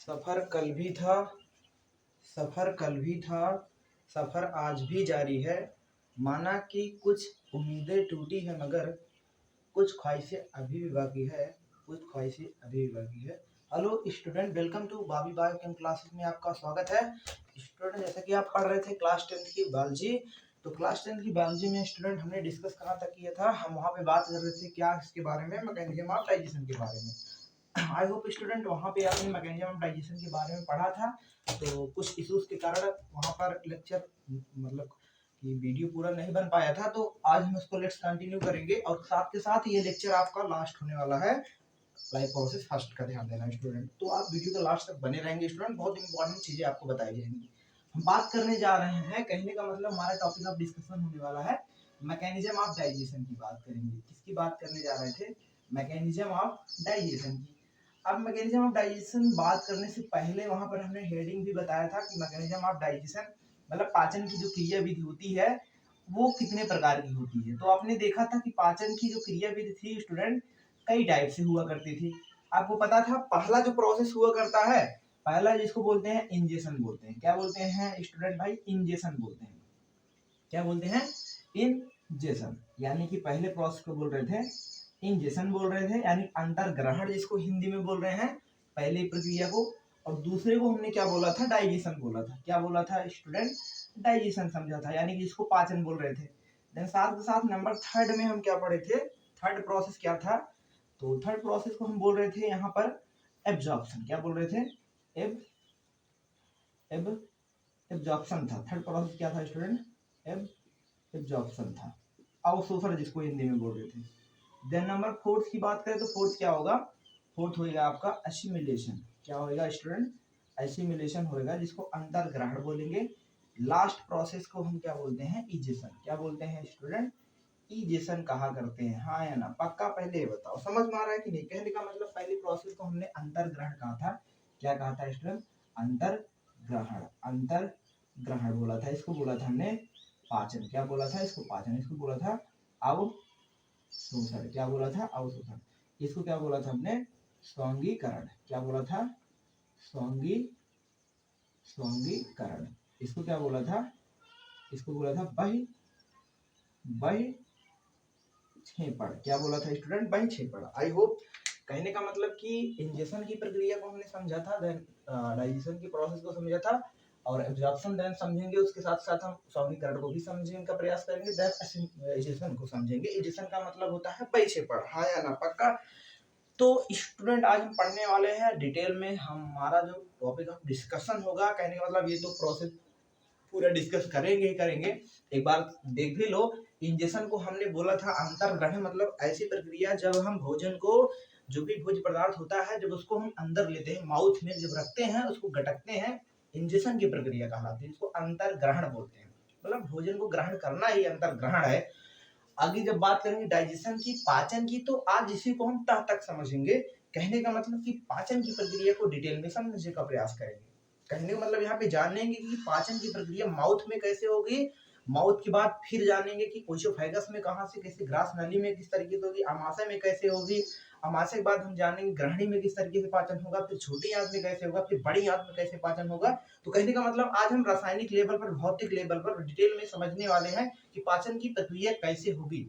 सफर कल भी था, सफर कल भी था, सफर आज भी जारी है। माना कि कुछ उम्मीदें टूटी है मगर कुछ ख्वाहिशें अभी भी बाकी है, कुछ ख्वाहिशें अभी भी बाकी है। Hello student, welcome to Bobby bio chem classes में आपका स्वागत है। स्टूडेंट, जैसा कि आप पढ़ रहे थे क्लास 10th की बायोलॉजी, तो क्लास 10th की बायोलॉजी में स्टूडेंट हमने डिस्कस कहाँ तक किया था। हम वहाँ पे बात कर रहे थे क्या इसके बारे में, मैकेनिज्म ऑफ डाइजेशन के बारे में। आई होप स्टूडेंट वहाँ पे आपने मैकेनिज्म ऑफ डाइजेशन के बारे में पढ़ा था। तो कुछ इश्यूज के कारण वहाँ पर लेक्चर मतलब कि वीडियो पूरा नहीं बन पाया था, तो आज हम उसको लेट्स कंटिन्यू करेंगे। और साथ के साथ ये लेक्चर आपका लास्ट होने वाला है लाइफ प्रोसेस फर्स्ट का, ध्यान देना स्टूडेंट। तो आप वीडियो का लास्ट तक बने रहेंगे स्टूडेंट, बहुत इंपॉर्टेंट चीजें आपको बताई जाएंगी। हम बात करने जा रहे हैं, कहने का मतलब हमारा टॉपिक ऑफ डिस्कशन होने वाला है मैकेनिज्म ऑफ डाइजेशन की बात करेंगे। किसकी बात करने जा रहे थे? मैकेनिज्म ऑफ डाइजेशन की। अब मैकेनिज्म ऑफ डाइजेशन बात करने से पहले वहां पर हमने हेडिंग भी बताया था कि मैकेनिज्म ऑफ डाइजेशन मतलब पाचन की जो क्रिया विधि होती है वो कितने प्रकार की होती है। तो आपने देखा था कि पाचन की जो क्रिया विधि थी स्टूडेंट कई टाइप से हुआ करती थी। आपको पता था पहला जो प्रोसेस हुआ करता है, पहला जिसको बोलते हैं इंजेक्शन बोलते हैं। क्या बोलते हैं स्टूडेंट भाई? इंजेक्शन बोलते हैं। क्या बोलते हैं? इंजेक्शन। यानी कि पहले प्रोसेस को बोल रहे थे इंजेक्शन बोल रहे थे, यानी अंतर्ग्रहण जिसको हिंदी में बोल रहे हैं पहले प्रक्रिया को। और दूसरे को हमने क्या बोला था? डाइजेशन बोला था। क्या बोला था स्टूडेंट? डाइजेशन समझा था, यानी कि जिसको पाचन बोल रहे थे। देन साथ के साथ नंबर थर्ड में हम क्या पढ़े थे? थर्ड प्रोसेस क्या था? तो थर्ड प्रोसेस को हम बोल रहे थे यहाँ पर एब्जॉर्प्शन। क्या बोल रहे थे? एब एब एब्जॉर्प्शन था। थर्ड प्रोसेस क्या था स्टूडेंट? एब्जॉर्प्शन था, अवशोषण जिसको हिंदी में बोल रहे थे। देन नंबर फोर्थ की बात करें तो फोर्थ क्या होगा? फोर्थ होगा आपका एसिमिलेशन। क्या होगा स्टूडेंट? एसिमिलेशन होगा, जिसको अंतर्ग्रहण बोलेंगे। लास्ट प्रोसेस को हम क्या बोलते हैं? इजेशन। क्या बोलते हैं स्टूडेंट? इजेशन कहा करते हैं। हाँ या ना? पक्का पहले ये बताओ, समझ में आ रहा है कि नहीं? कहने का मतलब पहली प्रोसेस को हमने अंतर्ग्रहण कहा था। क्या कहा था स्टूडेंट? अंतर्ग्रहण। अंतर्ग्रहण बोला था, इसको बोला था हमने पाचन। क्या बोला था? इसको पाचन। इसको बोला था अवशोषण। क्या बोला था? अवशोषण। इसको क्या बोला था हमने? स्वांगीकरण। क्या बोला था? स्वांगीकरण। इसको क्या बोला था? इसको बोला था बहिक्षेपण। क्या बोला था स्टूडेंट? बहिक्षेपण। आई होप कहने का मतलब कि इंजेक्शन की प्रक्रिया को हमने समझा था, देन डाइजेशन की प्रोसेस को समझा था, और एब्जॉर्प्शन देन समझेंगे। उसके साथ साथ हम स्वांगीकरण को भी समझने का प्रयास करेंगे, देन इजेशन को समझेंगे। इजेशन का मतलब होता है बहिक्षेपण। हाँ या ना? पक्का। तो स्टूडेंट आज हम पढ़ने वाले हैं डिटेल में, हमारा जो टॉपिक ऑफ डिस्कशन होगा। कहने का मतलब ये तो प्रोसेस पूरा डिस्कस करेंगे ही करेंगे। एक बार देख भी लो, इंजेक्शन को हमने बोला था अंतर्ग्रहण, मतलब ऐसी प्रक्रिया जब हम भोजन को, जो भी भोज्य पदार्थ होता है, जब उसको हम अंदर लेते हैं, माउथ में जब रखते हैं, उसको गटकते हैं, इंजेक्शन की प्रक्रिया कहलाती है, इसको अंतर्ग्रहण बोलते हैं। मतलब भोजन को ग्रहण करना ही अंतर्ग्रहण है। आगे जब बात करेंगे डाइजेशन की, पाचन की, तो आज इसी को हम तह तक समझेंगे। कहने का मतलब कि पाचन की प्रक्रिया को डिटेल में समझने का प्रयास करेंगे। कहने का मतलब यहाँ पे जानेंगे कि पाचन की प्रक्रिया माउथ में कैसे होगी, माउथ के बाद फिर जानेंगे कि ओइसोफेगस में कहाँ से कैसे, ग्रास नली में किस तरीके से होगी, आमाशय में कैसे होगी, आमाशय के बाद हम जानेंगे ग्रहणी में किस तरीके से पाचन होगा, फिर छोटी आंत में कैसे होगा, फिर बड़ी आंत में कैसे पाचन होगा। तो कहने का मतलब आज हम रासायनिक लेवल पर, भौतिक लेवल पर डिटेल में समझने वाले हैं कि पाचन की प्रक्रिया कैसे होगी।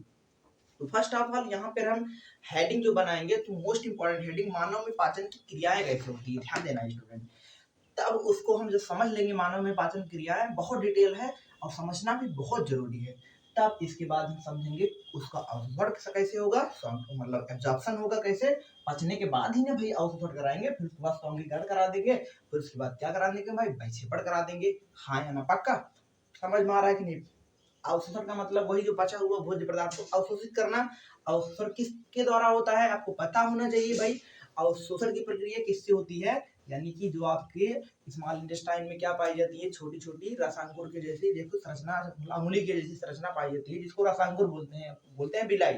तो फर्स्ट ऑफ ऑल यहाँ पर हम हेडिंग जो बनाएंगे, तो मोस्ट इंपॉर्टेंट हेडिंग, मानव में पाचन की क्रियाएं कैसे होती है, ध्यान देना स्टूडेंट। तब उसको हम जब समझ लेंगे, मानव में पाचन क्रियाएं बहुत डिटेल है और समझना भी बहुत जरूरी है। तब इसके बाद हम समझेंगे उसका अवशोषण कैसे होगा, मतलब एब्जॉर्प्शन होगा कैसे, पचने के बाद ही ना भाई अवशोषण कराएंगे, फिर उसके बाद स्वांगीकरण करा देंगे, फिर उसके बाद क्या करा देंगे भाई? बहिक्षेपण करा देंगे। हाँ या ना? पक्का समझ में आ रहा है कि नहीं? अवशोषण का मतलब वही जो बचा हुआ भोज्य पदार्थ को अवशोषित करना। अवशोषण किसके द्वारा होता है आपको पता होना चाहिए भाई। अवशोषण की प्रक्रिया किससे होती है? यानी कि जो आपके स्मॉल इंटेस्टाइन में क्या पाई जाती है? छोटी छोटी रसांकुर के जैसी, देखो संरचना, अंगुली के जैसी संरचना पाई जाती है, जिसको रसांकुर बोलते हैं बिलाई।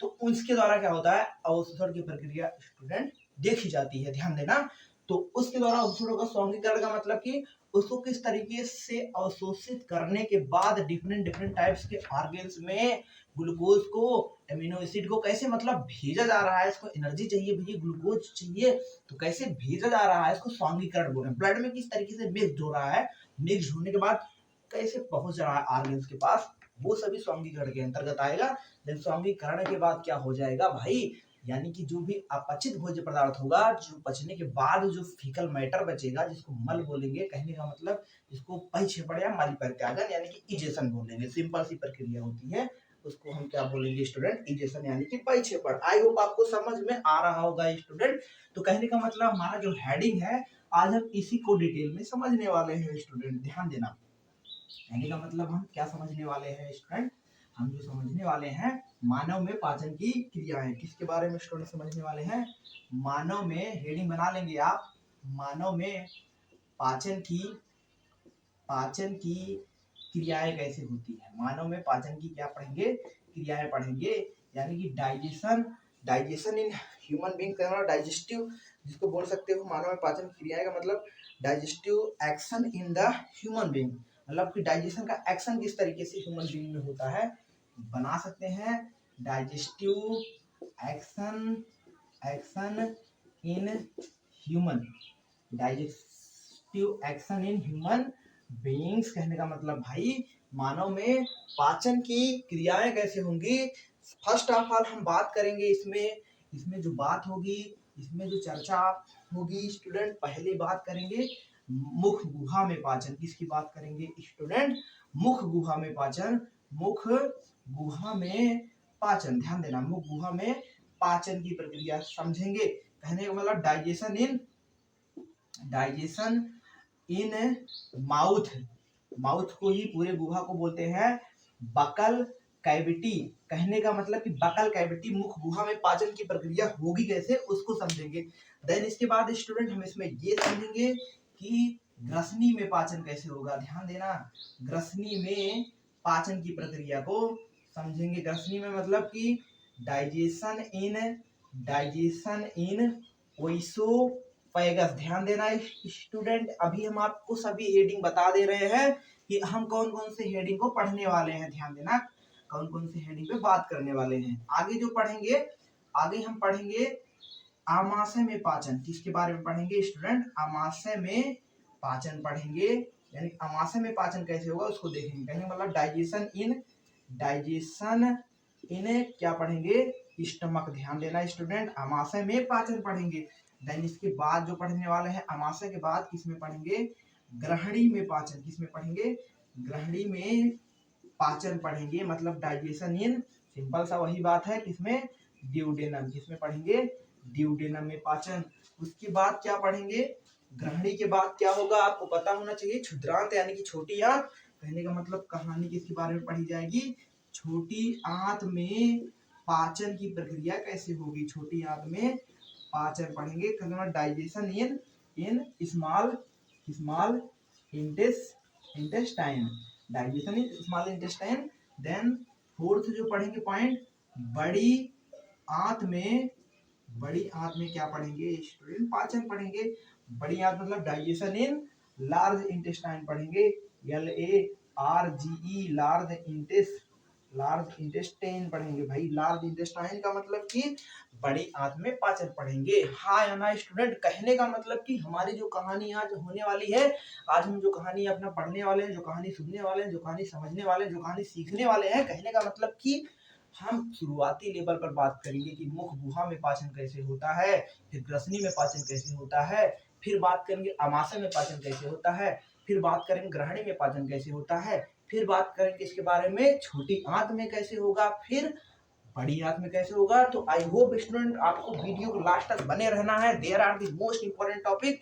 तो उसके द्वारा क्या होता है? अवशोषण की प्रक्रिया स्टूडेंट देखी जाती है, ध्यान देना। तो उसके द्वारा अवशोषण का सौंदर्यीकरण का मतलब कि उसको किस तरीके से अवशोषित करने के बाद डिफरेंट डिफरेंट टाइप्स के ऑर्गेन्स में ग्लूकोज को, एमिनो एसिड को कैसे मतलब भेजा जा रहा है, इसको एनर्जी चाहिए भैया, ग्लूकोज चाहिए, तो कैसे भेजा जा रहा है, इसको सौंदर्यीकरण बोल रहे हैं। ब्लड में किस तरीके से मिक्स हो रहा है, मिक्स होने के बाद कैसे पहुंच रहा है ऑर्गेन्स के पास, वो सभी सौंदर्यीकरण के अंतर्गत आएगा। देन सौंदर्यीकरण के बाद क्या हो जाएगा भाई, यानी कि जो भी अपचित भोज्य पदार्थ होगा, जो पचने के बाद जो फीकल मैटर बचेगा, जिसको मल बोलेंगे, कहने का मतलब जिसको परिक्षेपण या मल परित्यागन यानी कि इजेशन बोलेंगे, सिंपल सी प्रक्रिया होती है, उसको हम क्या बोलेंगे स्टूडेंट, इजेशन यानी कि परिक्षेपण। आई होप आपको समझ में आ रहा होगा स्टूडेंट। तो कहने का मतलब हमारा जो हेडिंग है, आज हम इसी को डिटेल में समझने वाले हैं स्टूडेंट, ध्यान देना। कहने का मतलब हम क्या समझने वाले हैं स्टूडेंट, हम जो समझने वाले हैं मानव में पाचन की क्रियाएं, किसके बारे में स्टूडेंट समझने वाले हैं, मानव में, हेडिंग बना लेंगे आप, मानव में पाचन की क्रियाएं कैसे होती है, मानव में पाचन की क्या पढ़ेंगे, क्रियाएं पढ़ेंगे, यानी कि digestion in human being, digestive जिसको बोल सकते हो मानव में पाचन क्रियाएं का मतलब digestive action in the human being, मतलब कि डाइजेशन का एक्शन किस तरीके से ह्यूमन बीइंग में होता है, बना सकते हैं digestive action in human, digestive action in human beings. कहने का मतलब भाई मानव में पाचन की क्रियाएं कैसे होंगी। फर्स्ट ऑफ ऑल हम बात करेंगे इसमें जो बात होगी, इसमें जो चर्चा होगी स्टूडेंट, पहले बात करेंगे मुख गुहा में पाचन, किसकी बात करेंगे स्टूडेंट, मुख गुहा में पाचन, मुख गुहा में पाचन, ध्यान देना, मुख गुहा में पाचन की प्रक्रिया समझेंगे। कहने का मतलब डाइजेशन इन माउथ को ही पूरे गुहा को बोलते हैं बकल कैविटी। कहने का मतलब कि बकल कैविटी, मुख गुहा में पाचन की प्रक्रिया होगी कैसे, उसको समझेंगे। देन इसके बाद स्टूडेंट हम इसमें ये समझेंगे कि ग्रसनी में पाचन कैसे होगा, ध्यान देना, ग्रसनी में पाचन की प्रक्रिया को समझेंगे। ग्रसनी में मतलब कि डाइजेशन इन ओइसोफेगस, ध्यान देना स्टूडेंट, अभी हम आपको सभी हेडिंग बता दे रहे हैं कि हम कौन कौन से हेडिंग को पढ़ने वाले हैं, ध्यान देना, कौन कौन से हेडिंग पे बात करने वाले हैं। आगे जो पढ़ेंगे, आगे हम पढ़ेंगे आमाशय में पाचन, किसके बारे में पढ़ेंगे स्टूडेंट, आमाशय में पाचन पढ़ेंगे, यानी आमाशय में पाचन कैसे होगा उसको देखेंगे। कहने मतलब डाइजेशन इन क्या पढ़ेंगे, स्टमक, ध्यान देना स्टूडेंट, आमाशय में पाचन पढ़ेंगे। देन इसके बाद जो पढ़ने वाले हैं, आमाशय के बाद किसमें पढ़ेंगे, ग्रहणी में पाचन, किसमें पढ़ेंगे, ग्रहणी में पाचन पढ़ेंगे, मतलब डाइजेशन इन, सिंपल सा वही बात है, किसमें, ड्यूडेनम, किसमें पढ़ेंगे, ड्यूडेनम में पाचन। उसके बाद क्या पढ़ेंगे, ग्रहणी के बाद क्या होगा आपको पता होना चाहिए, क्षुद्रांत यानी कि छोटी आंत। कहने का मतलब कहानी किसके बारे में पढ़ी जाएगी, छोटी आंत में पाचन की प्रक्रिया कैसे होगी, छोटी आंत में पाचन पढ़ेंगे। Digestion in small intestine, digestion in small intestine. Then fourth जो पढ़ेंगे पॉइंट, बड़ी आंत में क्या पढ़ेंगे स्टूडेंट, पाचन पढ़ेंगे। बड़ी आंत मतलब डाइजेशन इन लार्ज इंटेस्टाइन पढ़ेंगे, LARGE, लार्ज इंटेस्टाइन पढ़ेंगे भाई, लार्ज इंटेस्टाइन का मतलब कि बड़ी आंत में पाचन पढ़ेंगे। हाँ या ना स्टूडेंट, कहने का मतलब कि हमारी जो कहानी आज होने वाली है, आज हम जो कहानी अपना पढ़ने वाले हैं, जो कहानी सुनने वाले हैं, जो कहानी समझने वाले हैं, जो कहानी सीखने वाले हैं, कहने का मतलब कि हम शुरुआती लेवल पर बात करेंगे कि मुख गुहा में पाचन कैसे होता है, फिर ग्रसनी में पाचन कैसे होता है, फिर बात करेंगे आमाशय में पाचन कैसे होता है, फिर बात करेंगे ग्रहणी में पाचन कैसे होता है, फिर बात करेंगे इसके बारे में छोटी आंत में कैसे होगा, फिर बड़ी आंत में कैसे होगा। तो आई होप स्टूडेंट आपको वीडियो को लास्ट तक बने रहना है, there are the most important topic,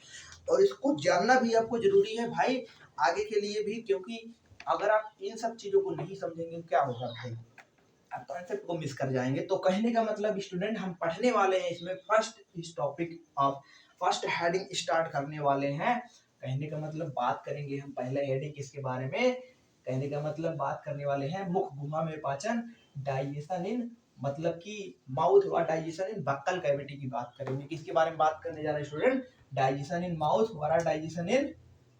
और इसको जानना भी आपको जरूरी है भाई आगे के लिए भी, क्योंकि अगर आप इन सब चीजों को नहीं समझेंगे क्या होगा भाई, आप कॉन्सेप्ट को मिस कर जाएंगे। तो कहने का मतलब स्टूडेंट हम पढ़ने वाले हैं इसमें इस topic of first heading start करने वाले हैं। कहने का मतलब बात करेंगे हम पहले हेडिंग किसके बारे में, कहने का मतलब बात करने वाले हैं मुख गुहा में पाचन, डाइजेशन इन मतलब कि माउथ व डाइजेशन इन बक्कल कैविटी की बात करेंगे। किसके बारे में बात करने जा रहे हैं स्टूडेंट? डाइजेशन इन माउथ व डाइजेशन इन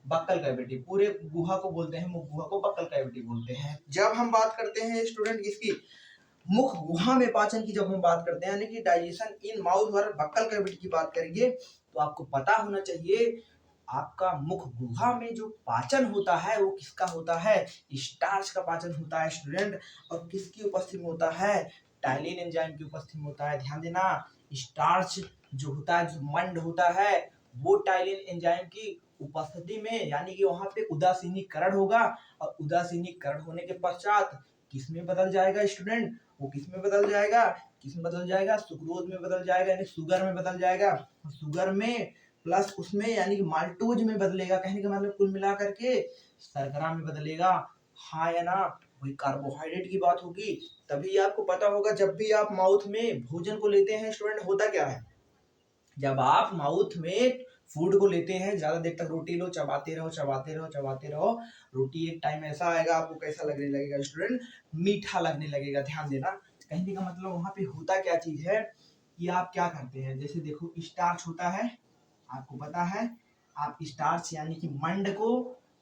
बक्कल कैविटी। पूरे गुहा को बोलते हैं, मुख गुहा को बक्कल कैविटी बोलते हैं। जब हम बात करते हैं स्टूडेंट किसकी, मुख गुहा में पाचन की, जब हम बात करते हैं यानी कि डाइजेशन इन माउथ और बक्कल कैविटी की बात करेंगे, तो आपको पता होना चाहिए आपका मुख गुहा में जो पाचन होता है वो किसका होता है? स्टार्च का पाचन होता है स्टूडेंट। और किसकी उपस्थिति में होता है? टाइलिन एंजाइम की उपस्थिति में होता है। ध्यान देना, स्टार्च जो होता है, जो मंड होता है, वो टाइलिन एंजाइम की उपस्थिति में, यानी कि वहां पे उदासीनीकरण होगा, और उदासीनीकरण होने के पश्चात किस में बदल जाएगा स्टूडेंट? वो किस में बदल जाएगा? किस में बदल जाएगा? सुक्रोज में बदल जाएगा, यानी शुगर में बदल जाएगा। शुगर में प्लस उसमें यानी कि माल्टोज में बदलेगा। कहने का मतलब कुल मिलाकर के शर्करा में बदलेगा। हाँ या ना? वही कार्बोहाइड्रेट की बात होगी। तभी आपको पता होगा जब भी आप माउथ में भोजन को लेते हैं स्टूडेंट, होता क्या है, जब आप माउथ में फूड को लेते हैं, ज्यादा देर तक रोटी लो, चबाते रहो चबाते रहो चबाते रहो, रोटी एक टाइम ऐसा आएगा आपको कैसा लगने लगेगा स्टूडेंट? मीठा लगने लगेगा। ध्यान देना, कहने का मतलब वहां पे होता क्या चीज है कि आप क्या करते हैं, जैसे देखो स्टार्च होता है, आपको पता है, आप स्टार्च यानी कि मंड को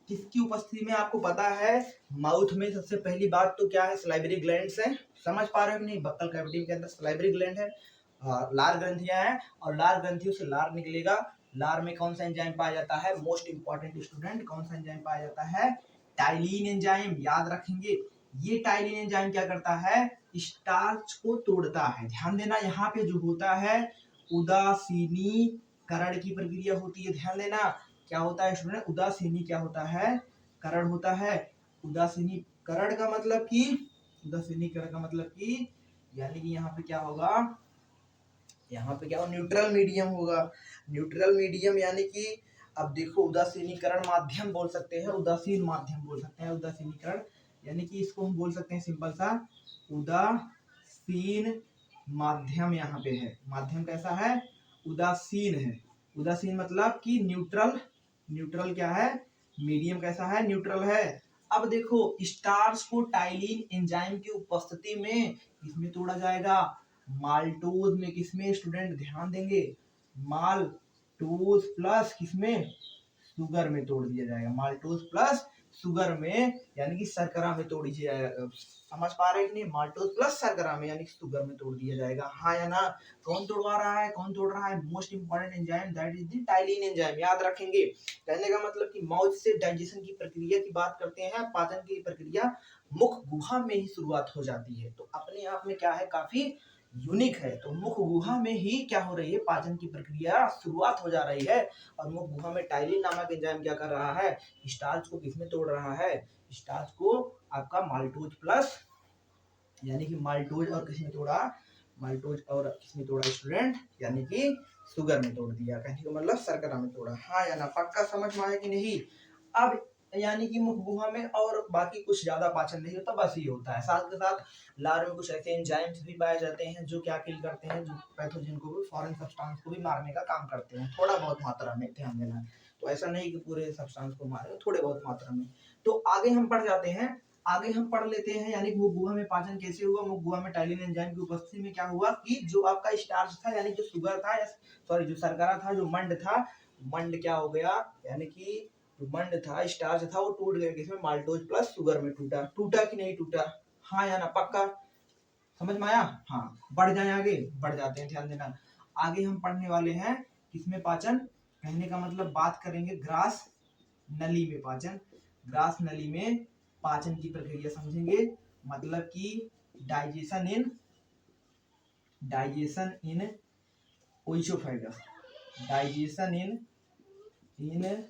किसकी उपस्थिति में आपको पता है? माउथ में सबसे पहली बात तो क्या है? सलाइवरी ग्लैंड्स है। समझ पा रहे हो कि नहीं? बक्कल कैविटी के अंदर सलाइवरी ग्लैंड है, लार ग्रंथियां हैं, और लार ग्रंथियों से लार निकलेगा। लार में कौन सा एंजाइम पाया जाता है? मोस्ट इंपॉर्टेंट स्टूडेंट, कौन सा एंजाइम पाया जाता है? Ptyalin enzyme. याद रखेंगे, ये टाइलिन एंजाइम क्या करता है? स्टार्च को तोड़ता है। ध्यान देना, यहाँ पे जो होता है उदासीनीकरण की प्रक्रिया होती है। ध्यान देना, क्या होता है स्टूडेंट? उदासीनी क्या होता है? करण होता है। उदासीनीकरण का मतलब कि, उदासीनीकरण का मतलब कि यानी कि यहाँ पे क्या होगा, यहाँ पे क्या हो, न्यूट्रल मीडियम होगा। न्यूट्रल मीडियम यानी कि अब देखो, उदासीनीकरण माध्यम बोल सकते हैं, उदासीन माध्यम बोल सकते हैं। उदासीनीकरण यानी कि इसको हम बोल सकते हैं सिंपल सा उदासीन माध्यम। यहाँ पे है माध्यम कैसा है? उदासीन है। उदासीन मतलब कि न्यूट्रल। न्यूट्रल क्या है? मीडियम कैसा है? न्यूट्रल है। अब देखो, स्टार्च को टाइलिन एंजाइम की उपस्थिति में इसमें तोड़ा जाएगा, माल्टोज में। किसमें स्टूडेंट? ध्यान देंगे, माल्टोज प्लस किसमें? शुगर में तोड़ दिया जाएगा। माल्टोज प्लस शुगर में यानी कि शर्करा में तोड़ दिया जाएगा। समझ पा रहे हैं कि नहीं? माल्टोज प्लस शर्करा में यानी कि शुगर में तोड़ दिया जाएगा। हाँ या ना? कौन तोड़वा रहा है? कौन तोड़ रहा है? Most important enzyme, that is the ptyalin enzyme. याद रखेंगे, कहने का मतलब कि माउथ से डाइजेशन की प्रक्रिया की बात करते हैं, पाचन की प्रक्रिया मुख गुहा में ही शुरुआत हो जाती है। तो अपने आप में क्या है, काफी यूनिक है। तो मुख गुहा में ही क्या हो रही है? पाचन की प्रक्रिया शुरुआत हो जा रही है। और मुख गुहा में टाइलिन नामक एंजाइम क्या कर रहा है? स्टार्च को किसमें तोड़ रहा है? स्टार्च को आपका माल्टोज प्लस, यानी कि माल्टोज और किसमें तोड़ा? माल्टोज और किसमें तोड़ा स्टूडेंट? यानी कि शुगर में तोड़ दिया। कहने का मतलब शर्करा में तोड़ा। हाँ या ना? पक्का समझ में आया कि नहीं? अब यानी कि मुख गुहा में और बाकी कुछ ज्यादा पाचन नहीं होता, बस ये होता है। साथ के साथ लार में कुछ ऐसे एंजाइम्स भी पाए जाते हैं जो क्या किल करते हैं, जो पैथोजन को भी, फॉरेन सब्सटेंस को भी मारने का काम करते हैं, थोड़ा बहुत मात्रा में। ध्यान देना, तो ऐसा नहीं कि पूरे सब्सटेंस को मारे, थोड़े बहुत मात्रा में। तो आगे हम बढ़ जाते हैं, आगे हम पढ़ लेते हैं यानी कि मुख गुहा में पाचन कैसे हुआ। मुख गुहा में टाइलिन एंजाइम की उपस्थिति में क्या हुआ कि जो आपका स्टार्च था, यानी जो शुगर था, या सॉरी जो शर्करा था, जो मंड था, मंड क्या हो गया, यानी कि जो मंड था, स्टार्च था, वो टूट गया किसमें? माल्टोज प्लस शुगर में टूटा। टूटा कि नहीं टूटा? हाँ या ना? पक्का समझ में आया? हाँ, बढ़ जाए, आगे बढ़ जाते हैं। ध्यान देना, आगे हम पढ़ने वाले हैं किसमें पाचन। कहने का मतलब बात करेंगे ग्रास नली में पाचन। ग्रास नली में पाचन की प्रक्रिया समझेंगे, मतलब कि डाइजेशन इन ओइसोफेगस। डाइजेशन इन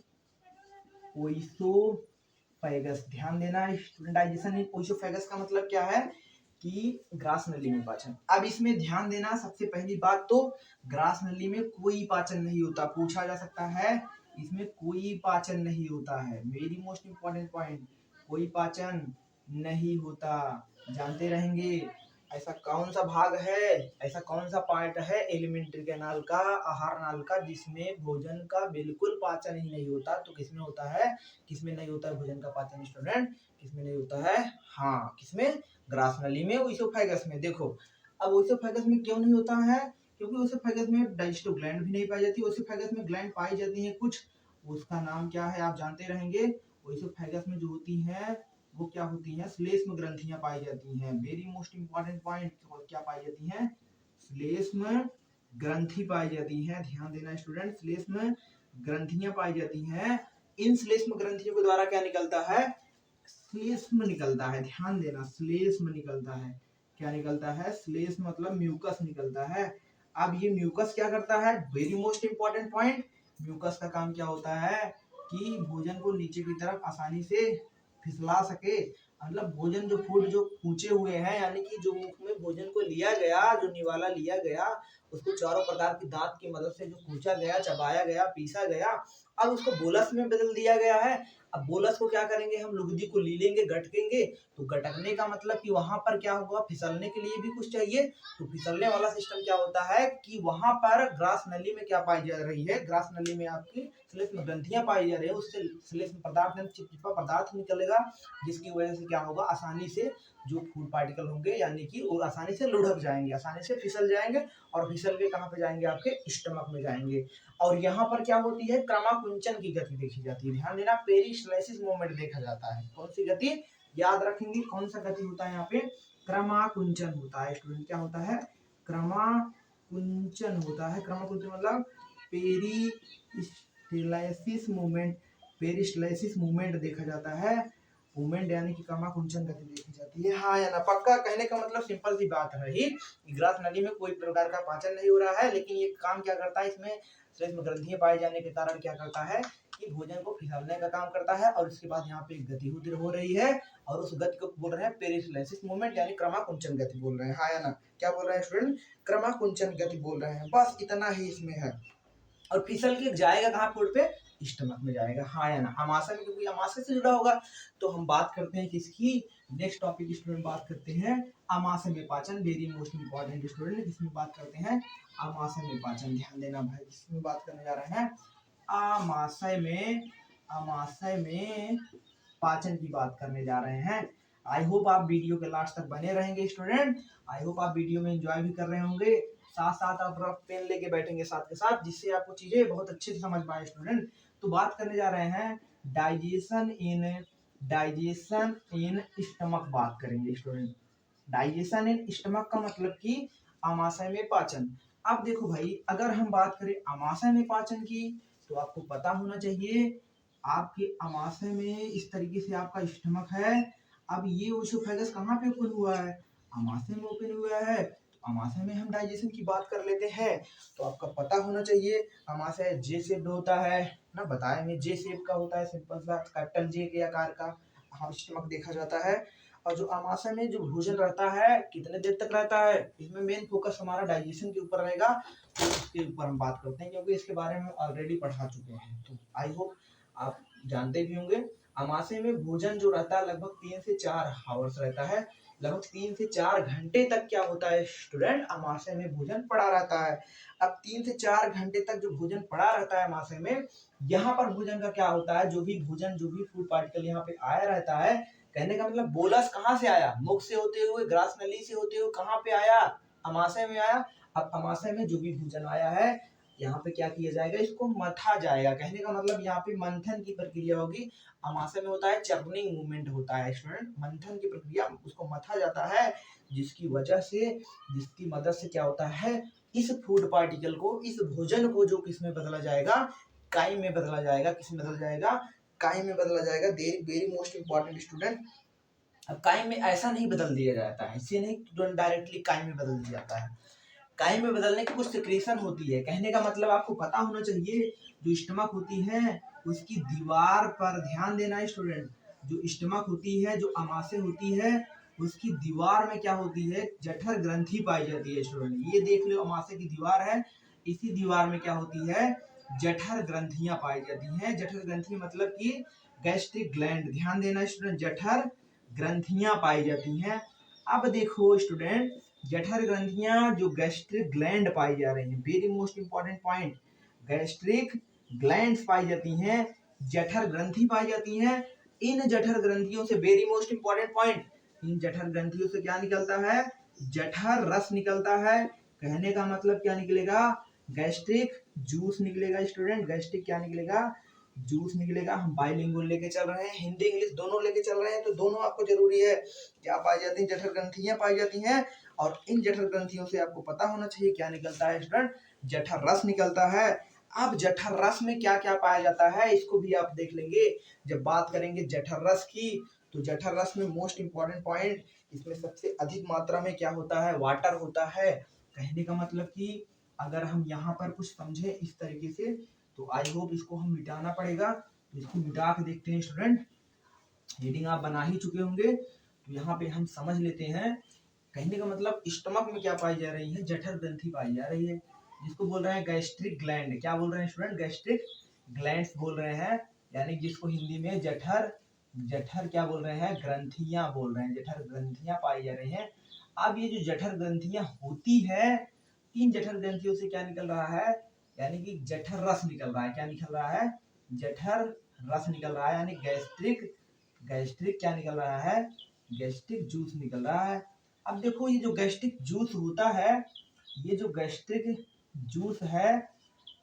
ओइसोफेगस। ध्यान देना, डाइजेशन इन ओइसोफेगस का मतलब क्या है कि ग्रास नली में पाचन। अब इसमें ध्यान देना, सबसे पहली बात तो ग्रास नली में कोई पाचन नहीं होता। पूछा जा सकता है, इसमें कोई पाचन नहीं होता है। वेरी मोस्ट इंपॉर्टेंट पॉइंट, कोई पाचन नहीं होता। जानते रहेंगे ऐसा कौन सा भाग है, ऐसा कौन सा पार्ट है एलिमेंट्री कैनाल का, आहार नाल का, जिसमें भोजन का बिल्कुल पाचन ही नहीं होता। तो किसमें होता है? किसमें नहीं होता है भोजन का पाचन स्टूडेंट? किसमें नहीं होता है? हाँ, किसमें? ग्रास नली में, ओइसोफेगस में। देखो, अब ओसोफेगस में क्यों नहीं होता है? क्योंकि ओसोफेगस में डाइजेस्टिव ग्लैंड भी नहीं पाई जाती। ओसोफेगस में ग्लैंड पाई जाती है कुछ, उसका नाम क्या है आप जानते रहेंगे। ओसोफेगस में जो होती है वो क्या होती है, श्लेष्म ग्रंथियां पाई जाती हैं। वेरी मोस्ट इंपॉर्टेंट पॉइंट, क्या पाई जाती हैं? श्लेष्म ग्रंथि पाई जाती है। ध्यान देना स्टूडेंट, श्लेष्म ग्रंथियां पाई जाती हैं। इन श्लेष्म ग्रंथियों के द्वारा क्या निकलता है? श्लेष्म निकलता है। ध्यान देना, श्लेष्म निकलता है। क्या निकलता है? श्लेष्म मतलब म्यूकस निकलता है। अब ये म्यूकस क्या करता है? Very most important point, mucus का काम क्या होता है कि भोजन को नीचे की तरफ आसानी से फिसला सके। मतलब भोजन जो फूड जो कूचे हुए हैं, यानी कि जो मुख में भोजन को लिया गया, जो निवाला लिया गया, उसको चारों प्रकार की दांत की मदद से जो कूचा गया, चबाया गया, पीसा गया, अब उसको बोलस में बदल दिया गया है। अब बोलस को क्या करेंगे हम? लुगदी को ली लेंगे, गटकेंगे। तो गटकने का मतलब कि वहां पर क्या होगा? फिसलने के लिए भी कुछ चाहिए। तो फिसलने वाला सिस्टम क्या होता है कि वहां पर ग्रास नली में क्या पाई जा रही है? ग्रास नली में आपकी श्लेष्म ग्रंथियां पाई जा रही है। उससे श्लेष्म पदार्थ, चिपचिपा पदार्थ निकलेगा, जिसकी वजह से क्या होगा? आसानी से जो फूड पार्टिकल होंगे, यानी कि वो आसानी से लुढ़क जाएंगे, आसानी से फिसल जाएंगे, और फिसल के कहाँ पे जाएंगे? आपके स्टमक में जाएंगे। और यहाँ पर क्या होती है? क्रमाकुंचन की गति देखी जाती है। ध्यान देना, पेरिस्टाल्सिस मूवमेंट देखा जाता है। कौन सी गति? याद रखेंगे, कौन सा गति होता है यहाँ पे? क्रमाकुंचन होता है। स्टूडेंट क्या होता है? क्रमाकुंचन होता है। क्रमाकुंचन मतलब पेरिस्टाल्सिस मूवमेंट, पेरिस्टाल्सिस मूवमेंट देखा जाता है। मूवमेंट यानी कि क्रमाकुंचन गति देखी जाती है। हाँ या ना? पक्का? कहने का मतलब सिंपल सी बात रही, ग्रास नली में कोई प्रकार का पाचन नहीं हो रहा है, लेकिन ये काम क्या करता है? इसमें श्लेष्म ग्रंथियां पाए जाने के कारण क्या करता है कि भोजन को फिसलने का काम करता है। और इसके बाद यहाँ पे एक गति हो रही है, और उस गति को बोल रहे हैं पेरिस्टाल्सिस मूवमेंट, यानी क्रमाकुंचन गति बोल रहे हैं। हाँ या ना? क्या बोल रहे हैं स्टूडेंट? क्रमाकुंचन गति बोल रहे हैं। बस इतना ही इसमें है। और फिसल के जाएगा कहाँ? फूड पे स्टमक में जाएगा। हाँ या ना? अमाशय में, क्योंकि अमाशय से जुड़ा होगा। तो हम बात करते हैं किसकी? नेक्स्ट टॉपिक स्टूडेंट बात करते हैं अमाशय में पाचन। वेरी मोस्ट इंपॉर्टेंट स्टूडेंट, इसमें बात करते हैं अमाशय में पाचन। ध्यान देना भाई, इसमें बात करने जा रहे हैं अमाशय में, अमाशय में पाचन की बात करने जा रहे हैं। आई होप आप वीडियो के लास्ट तक बने रहेंगे स्टूडेंट। आई होप आप वीडियो में एंजॉय भी कर रहे होंगे, साथ साथ आप रफ पेन लेके बैठेंगे साथ के साथ, जिससे आपको चीजें बहुत अच्छे से समझ पाए स्टूडेंट। तो बात करने जा रहे हैं digestion in, digestion in stomach बात करेंगे स्टूडेंट। डाइजेशन इन स्टमक का मतलब कि अमाशय में पाचन। अब देखो भाई, अगर हम बात करें अमाशय में पाचन की, तो आपको पता होना चाहिए आपके अमाशय में इस तरीके से आपका स्टमक है। अब ये ओसोफेगस कहाँ पे ओपन हुआ है? अमाशय में ओपन हुआ है। तो अमाशय में हम डाइजेशन की बात कर लेते हैं। तो आपका पता होना चाहिए अमाशय जे शेप्ड होता है ना, बताएंगे जे शेप का होता है, सिंपल सा कैपिटल जे के आकार का हम स्टमक देखा जाता है। और जो अमाशय में जो भोजन रहता है कितने देर तक रहता है? इसमें मेन फोकस हमारा डाइजेशन के ऊपर रहेगा, तो इसके ऊपर हम बात करते हैं, क्योंकि इसके बारे में ऑलरेडी पढ़ा चुके हैं। तो आई होप आप जानते भी होंगे। अमाशय में भोजन जो रहता है लगभग 3 से 4 आवर्स रहता है। लगभग 3 से 4 घंटे तक क्या होता है स्टूडेंट? अमाशय में भोजन पड़ा रहता है। अब 3 से 4 घंटे तक जो भोजन पड़ा रहता है अमाशय में, यहाँ पर भोजन का क्या होता है? जो भी भोजन, जो भी फूड पार्टिकल यहाँ पे आया रहता है, कहने का मतलब बोलस कहाँ से आया? मुख से होते हुए, ग्रास नली से होते हुए कहाँ पे आया? अमाशय में आया। अब अमाशय में जो भी भोजन आया है, यहाँ पे क्या किया जाएगा? इसको मथा जाएगा। कहने का मतलब यहाँ पे मंथन की प्रक्रिया होगी। अमाशय में होता है चर्निंग मूवमेंट होता है स्टूडेंट, मंथन की प्रक्रिया, उसको मथा जाता है, जिसकी वजह से, जिसकी मदद से क्या होता है? इस फूड पार्टिकल को, इस भोजन को जो किसमें बदला जाएगा? काई में बदला जाएगा। किसमें बदला जाएगा? काई में बदला जाएगा। Very most important student. अब काई में ऐसा नहीं बदल दिया जाता है, इसे नहीं डायरेक्टली काई में बदल दिया जाता है। काई में बदलने की कुछ सिक्रेशन होती है। कहने का मतलब आपको पता होना चाहिए, जो स्टमक होती है उसकी दीवार पर ध्यान देना स्टूडेंट। जो स्टमक होती है, जो अमाशय होती है, उसकी दीवार में क्या होती है? जठर ग्रंथि पाई जाती है स्टूडेंट। ये देख लो, अमाशय की दीवार है, इसी दीवार में क्या होती है? जठर ग्रंथियां पाई जाती हैं। जठर ग्रंथि मतलब कि गैस्ट्रिक ग्लैंड। ध्यान देना स्टूडेंट, जठर ग्रंथियां पाई जाती हैं। अब देखो स्टूडेंट, जठर ग्रंथियां जो गैस्ट्रिक ग्लैंड पाई जा रही हैं, very most important point, gastric glands पाई जाती हैं, जठर ग्रंथि पाई जाती हैं। इन जठर ग्रंथियों से, वेरी मोस्ट इंपॉर्टेंट पॉइंट, इन जठर ग्रंथियों से क्या निकलता है? जठर रस निकलता है, कहने का मतलब क्या निकलेगा, गैस्ट्रिक जूस निकलेगा स्टूडेंट, गैस्ट्रिक क्या निकलेगा, जूस निकलेगा। हम बाइलिंगुअल लेके चल रहे हैं, हिंदी इंग्लिश दोनों लेके चल रहे हैं, तो दोनों आपको जरूरी है। क्या पाई जाती है, जठर ग्रंथियां पाई जाती हैं, और इन जठर ग्रंथियों से आपको पता होना चाहिए क्या निकलता है स्टूडेंट, जठर रस निकलता है। अब जठर रस में क्या क्या पाया जाता है इसको भी आप देख लेंगे जब बात करेंगे जठर रस की। तो जठर रस में मोस्ट इंपॉर्टेंट पॉइंट, इसमें सबसे अधिक मात्रा में क्या होता है, वाटर होता है। कहने का मतलब कि अगर हम यहाँ पर कुछ समझे इस तरीके से, तो आई होप इसको हम मिटाना पड़ेगा, तो इसको मिटा के देखते हैं स्टूडेंट। हेडिंग आप बना ही चुके होंगे, तो यहाँ पे हम समझ लेते हैं। कहने का मतलब स्टमक में क्या पाई जा रही है, जठर ग्रंथि पाई जा रही है, जिसको बोल रहे हैं गैस्ट्रिक ग्लैंड। क्या बोल रहे हैं स्टूडेंट, गैस्ट्रिक ग्लैंड्स बोल रहे हैं, यानी जिसको हिंदी में जठर जठर क्या बोल रहे हैं, ग्रंथियां बोल रहे हैं, जठर ग्रंथियां पाई जा रही हैं। अब ये जो जठर ग्रंथियां होती है, इन जठर ग्रंथियों से क्या निकल रहा है, यानी कि जठर रस निकल रहा है। क्या निकल रहा है, जठर रस निकल रहा है, यानी गैस्ट्रिक गैस्ट्रिक क्या निकल रहा है, गैस्ट्रिक जूस निकल रहा है। अब देखो ये जो गैस्ट्रिक जूस होता है, ये जो गैस्ट्रिक जूस है,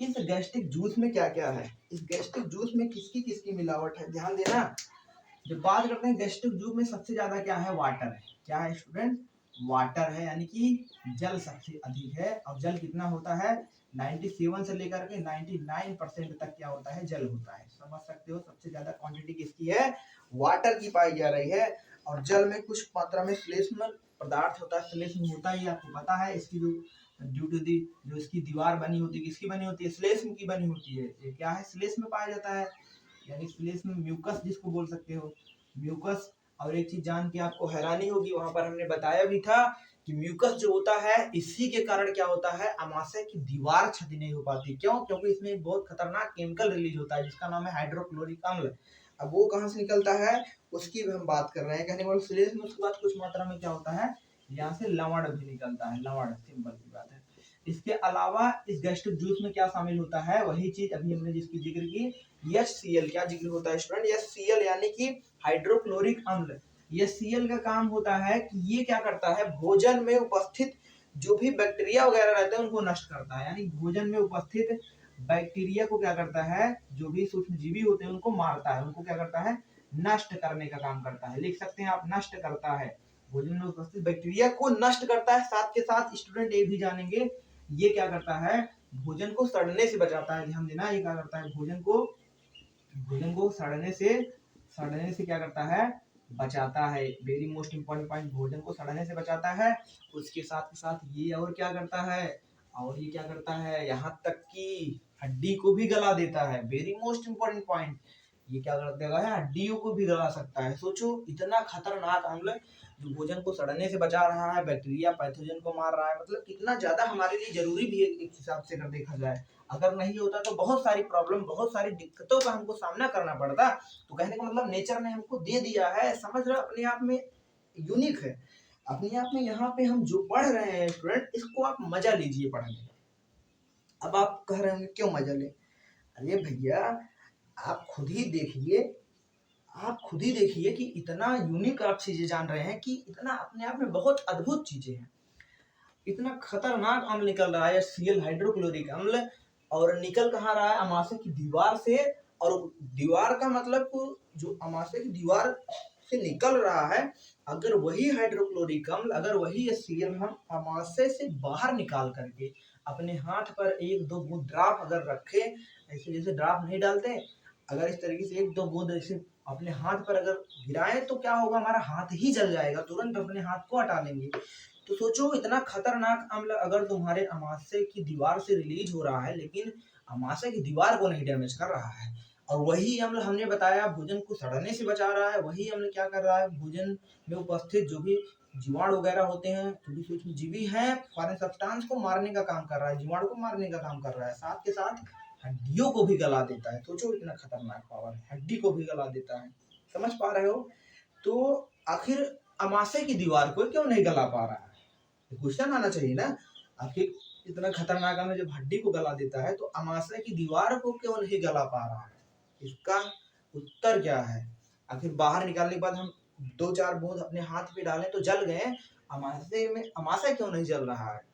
इस गैस्ट्रिक जूस में क्या क्या है, इस गैस्ट्रिक जूस में किसकी किसकी मिलावट है, ध्यान देना। जब बात करते हैं गैस्ट्रिक जूस में सबसे ज्यादा क्या है, वाटर है। क्या है स्टूडेंट, वाटर है, यानी कि जल सबसे अधिक है। और जल कितना होता है, 97 से लेकर के 99% तक क्या होता है, जल होता है। समझ सकते हो, सबसे ज्यादा क्वांटिटी किसकी है, वाटर की पाई जा रही है। और जल में कुछ मात्रा में श्लेष्म पदार्थ होता है, श्लेष्म होता है, ये आपको पता है। इसकी जो ड्यू टू दी जो इसकी दीवार बनी होती है, किसकी बनी होती है, श्लेष्म की बनी होती है। ये क्या है, श्लेष्म में पाया जाता है, यानी श्लेष्म म्यूकस जिसको बोल सकते हो, म्यूकस। और एक चीज जान के आपको हैरानी होगी, वहां पर हमने बताया भी था कि म्यूकस जो होता है, इसी के कारण क्या होता है, अमाशय की दीवार क्षति नहीं हो पाती। क्यों, क्योंकि इसमें एक बहुत खतरनाक केमिकल रिलीज होता है जिसका नाम है हाइड्रोक्लोरिक अम्ल। अब वो कहाँ से निकलता है, उसकी भी हम बात कर रहे हैं। कहने वाले श्लेष में उसके बाद कुछ मात्रा में क्या होता है, यहाँ से लवण भी निकलता है, लवण, सिंपल सी बात है। इसके अलावा इस गैस्ट्रिक जूस में क्या शामिल होता है, वही चीज अभी हमने जिसकी जिक्र की, HCl। क्या जिक्र होता है स्टूडेंट, HCl यानी कि हाइड्रोक्लोरिक अम्ल। HCl का काम होता है कि ये क्या करता है, भोजन में उपस्थित जो भी बैक्टीरिया वगैरह रहते हैं उनको नष्ट करता है। यानी भोजन में उपस्थित बैक्टीरिया को क्या करता है, जो भी सूक्ष्म जीवी होते हैं उनको मारता है, उनको क्या करता है, नष्ट करने का काम करता है। लिख सकते हैं आप, नष्ट करता है, भोजन में उपस्थित बैक्टीरिया को नष्ट करता है। साथ के साथ स्टूडेंट ये भी जानेंगे, ये क्या करता है, भोजन को सड़ने से बचाता है। ध्यान देना, ये क्या करता है, भोजन को सड़ने से क्या करता है, बचाता है। वेरी मोस्ट इंपॉर्टेंट पॉइंट, भोजन को सड़ने से बचाता है। उसके साथ साथ ये और क्या करता है, और ये क्या करता है, यहाँ तक कि हड्डी को भी गला देता है। वेरी मोस्ट इंपॉर्टेंट पॉइंट, ये क्या कर देगा है, हड्डियों को भी गला सकता है। सोचो, इतना खतरनाक अम्ल जो भोजन को सड़ने से बचा रहा है, बैक्टीरिया पैथोजन को मार रहा है, मतलब कितना ज्यादा हमारे लिए जरूरी भी है एक हिसाब से अगर देखा जाए। अगर नहीं होता तो बहुत सारी प्रॉब्लम, बहुत सारी दिक्कतों का हमको सामना करना पड़ता। तो कहने का मतलब नेचर ने हमको दे दिया है, समझ रहे हो, अपने आप में यूनिक है, अपने आप में। यहाँ पे हम जो पढ़ रहे हैं स्टूडेंट, इसको आप मजा लीजिए पढ़ने। अब आप कह रहे होंगे क्यों मजा ले, अरे भैया आप खुद ही देखिए, आप खुद ही देखिए कि इतना यूनिक आप चीजें जान रहे हैं, कि इतना अपने आप में बहुत अद्भुत चीजें हैं। इतना खतरनाक अम्ल निकल रहा है, HCl हाइड्रोक्लोरिक अम्ल, और निकल कहाँ रहा है, अमाशय की दीवार से। और दीवार का मतलब जो अमाशय की दीवार से निकल रहा है, अगर वही हाइड्रोक्लोरिक अम्ल, अगर वही HCl हम अमाशय से बाहर निकाल करके अपने हाथ पर एक दो बूंद ड्रॉप अगर रखे, ऐसे जैसे ड्रॉप नहीं डालते, अगर इस तरीके से एक दो बूंद ऐसे अपने हाथ पर अगर गिराए, तो क्या होगा, हमारा हाथ ही जल जाएगा, तुरंत अपने हाथ को हटा लेंगे। तो सोचो, इतना खतरनाक अम्ल अगर तुम्हारे अमाशय की दीवार से रिलीज हो रहा है, लेकिन अमाशय की दीवार को नहीं डैमेज कर रहा है, और वही अम्ल हमने बताया भोजन को सड़ने से बचा रहा है, वही अम्ल क्या कर रहा है, भोजन में उपस्थित जो भी जीवाणु वगैरह होते हैं, जो भी सूक्ष्म जीवी हैं, फॉरेन सब्सटेंस को मारने का काम कर रहा है, जीवाणु को मारने का काम कर रहा है। साथ के साथ हड्डियों को भी गला देता है। सोचो, इतना खतरनाक पावर है, हड्डी को भी गला देता है। समझ पा रहे हो, तो आखिर अमाशय की दीवार को क्यों नहीं गला पा रहा है, क्वेश्चन आना चाहिए ना। आखिर इतना खतरनाक अम्ल जब हड्डी को गला देता है, तो अमाशय की दीवार को क्यों नहीं गला पा रहा है, इसका उत्तर क्या है। आखिर बाहर निकालने के बाद हम दो चार बूंद अपने हाथ पे डालें तो जल गए, अमाशय क्यों नहीं जल रहा है?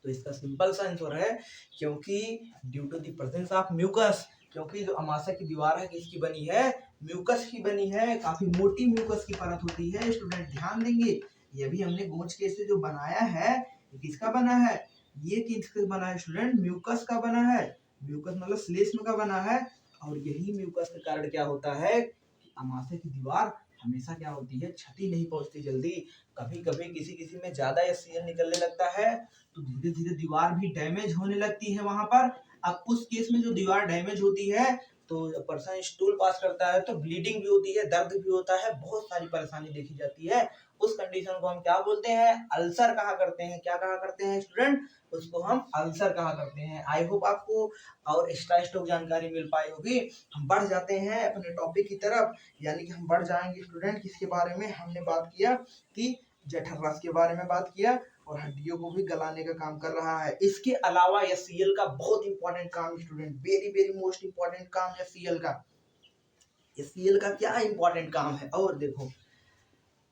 तो इसका सिंपल सा आंसर है क्योंकि due to the presence of mucus, क्योंकि जो अमाशय की दीवार है किसकी बनी है? म्यूकस की बनी है। काफी मोटी म्यूकस की परत होती है। स्टूडेंट ध्यान देंगे, ये भी हमने गोंच के से जो बनाया है, ये किसका बना है? ये किसका बना है स्टूडेंट? म्यूकस का बना है। म्यूकस मतलब श्लेष्म का बना है। और यही म्यूकस के कारण क्या होता है कि अमाशय की दीवार हमेशा क्या होती है? क्षति नहीं पहुंचती जल्दी। कभी कभी किसी किसी में ज्यादा HCl निकलने लगता है तो धीरे धीरे दीवार भी डैमेज होने लगती है वहां पर। अब उस केस में जो दीवार डैमेज होती है तो पर्सन स्टूल पास करता है तो ब्लीडिंग भी होती है, दर्द भी होता है, बहुत सारी परेशानी देखी जाती है। उस कंडीशन को हम क्या बोलते हैं? अल्सर कहा करते हैं। क्या कहा करते हैं स्टूडेंट? उसको हम अल्सर कहा करते हैं। आई होप आपको और एक्स्ट्रा स्टॉक जानकारी मिल पाई होगी। हम बढ़ जाते हैं अपने टॉपिक की तरफ, यानी कि हम बढ़ जाएंगे स्टूडेंट किसके बारे में? हमने बात किया कि जठर रस के बारे में बात किया और हड्डियों को भी गलाने का काम कर रहा है। इसके अलावा HCl का बहुत इंपॉर्टेंट काम student, very very most important काम HCl का। HCl का क्या इंपॉर्टेंट काम है? और देखो,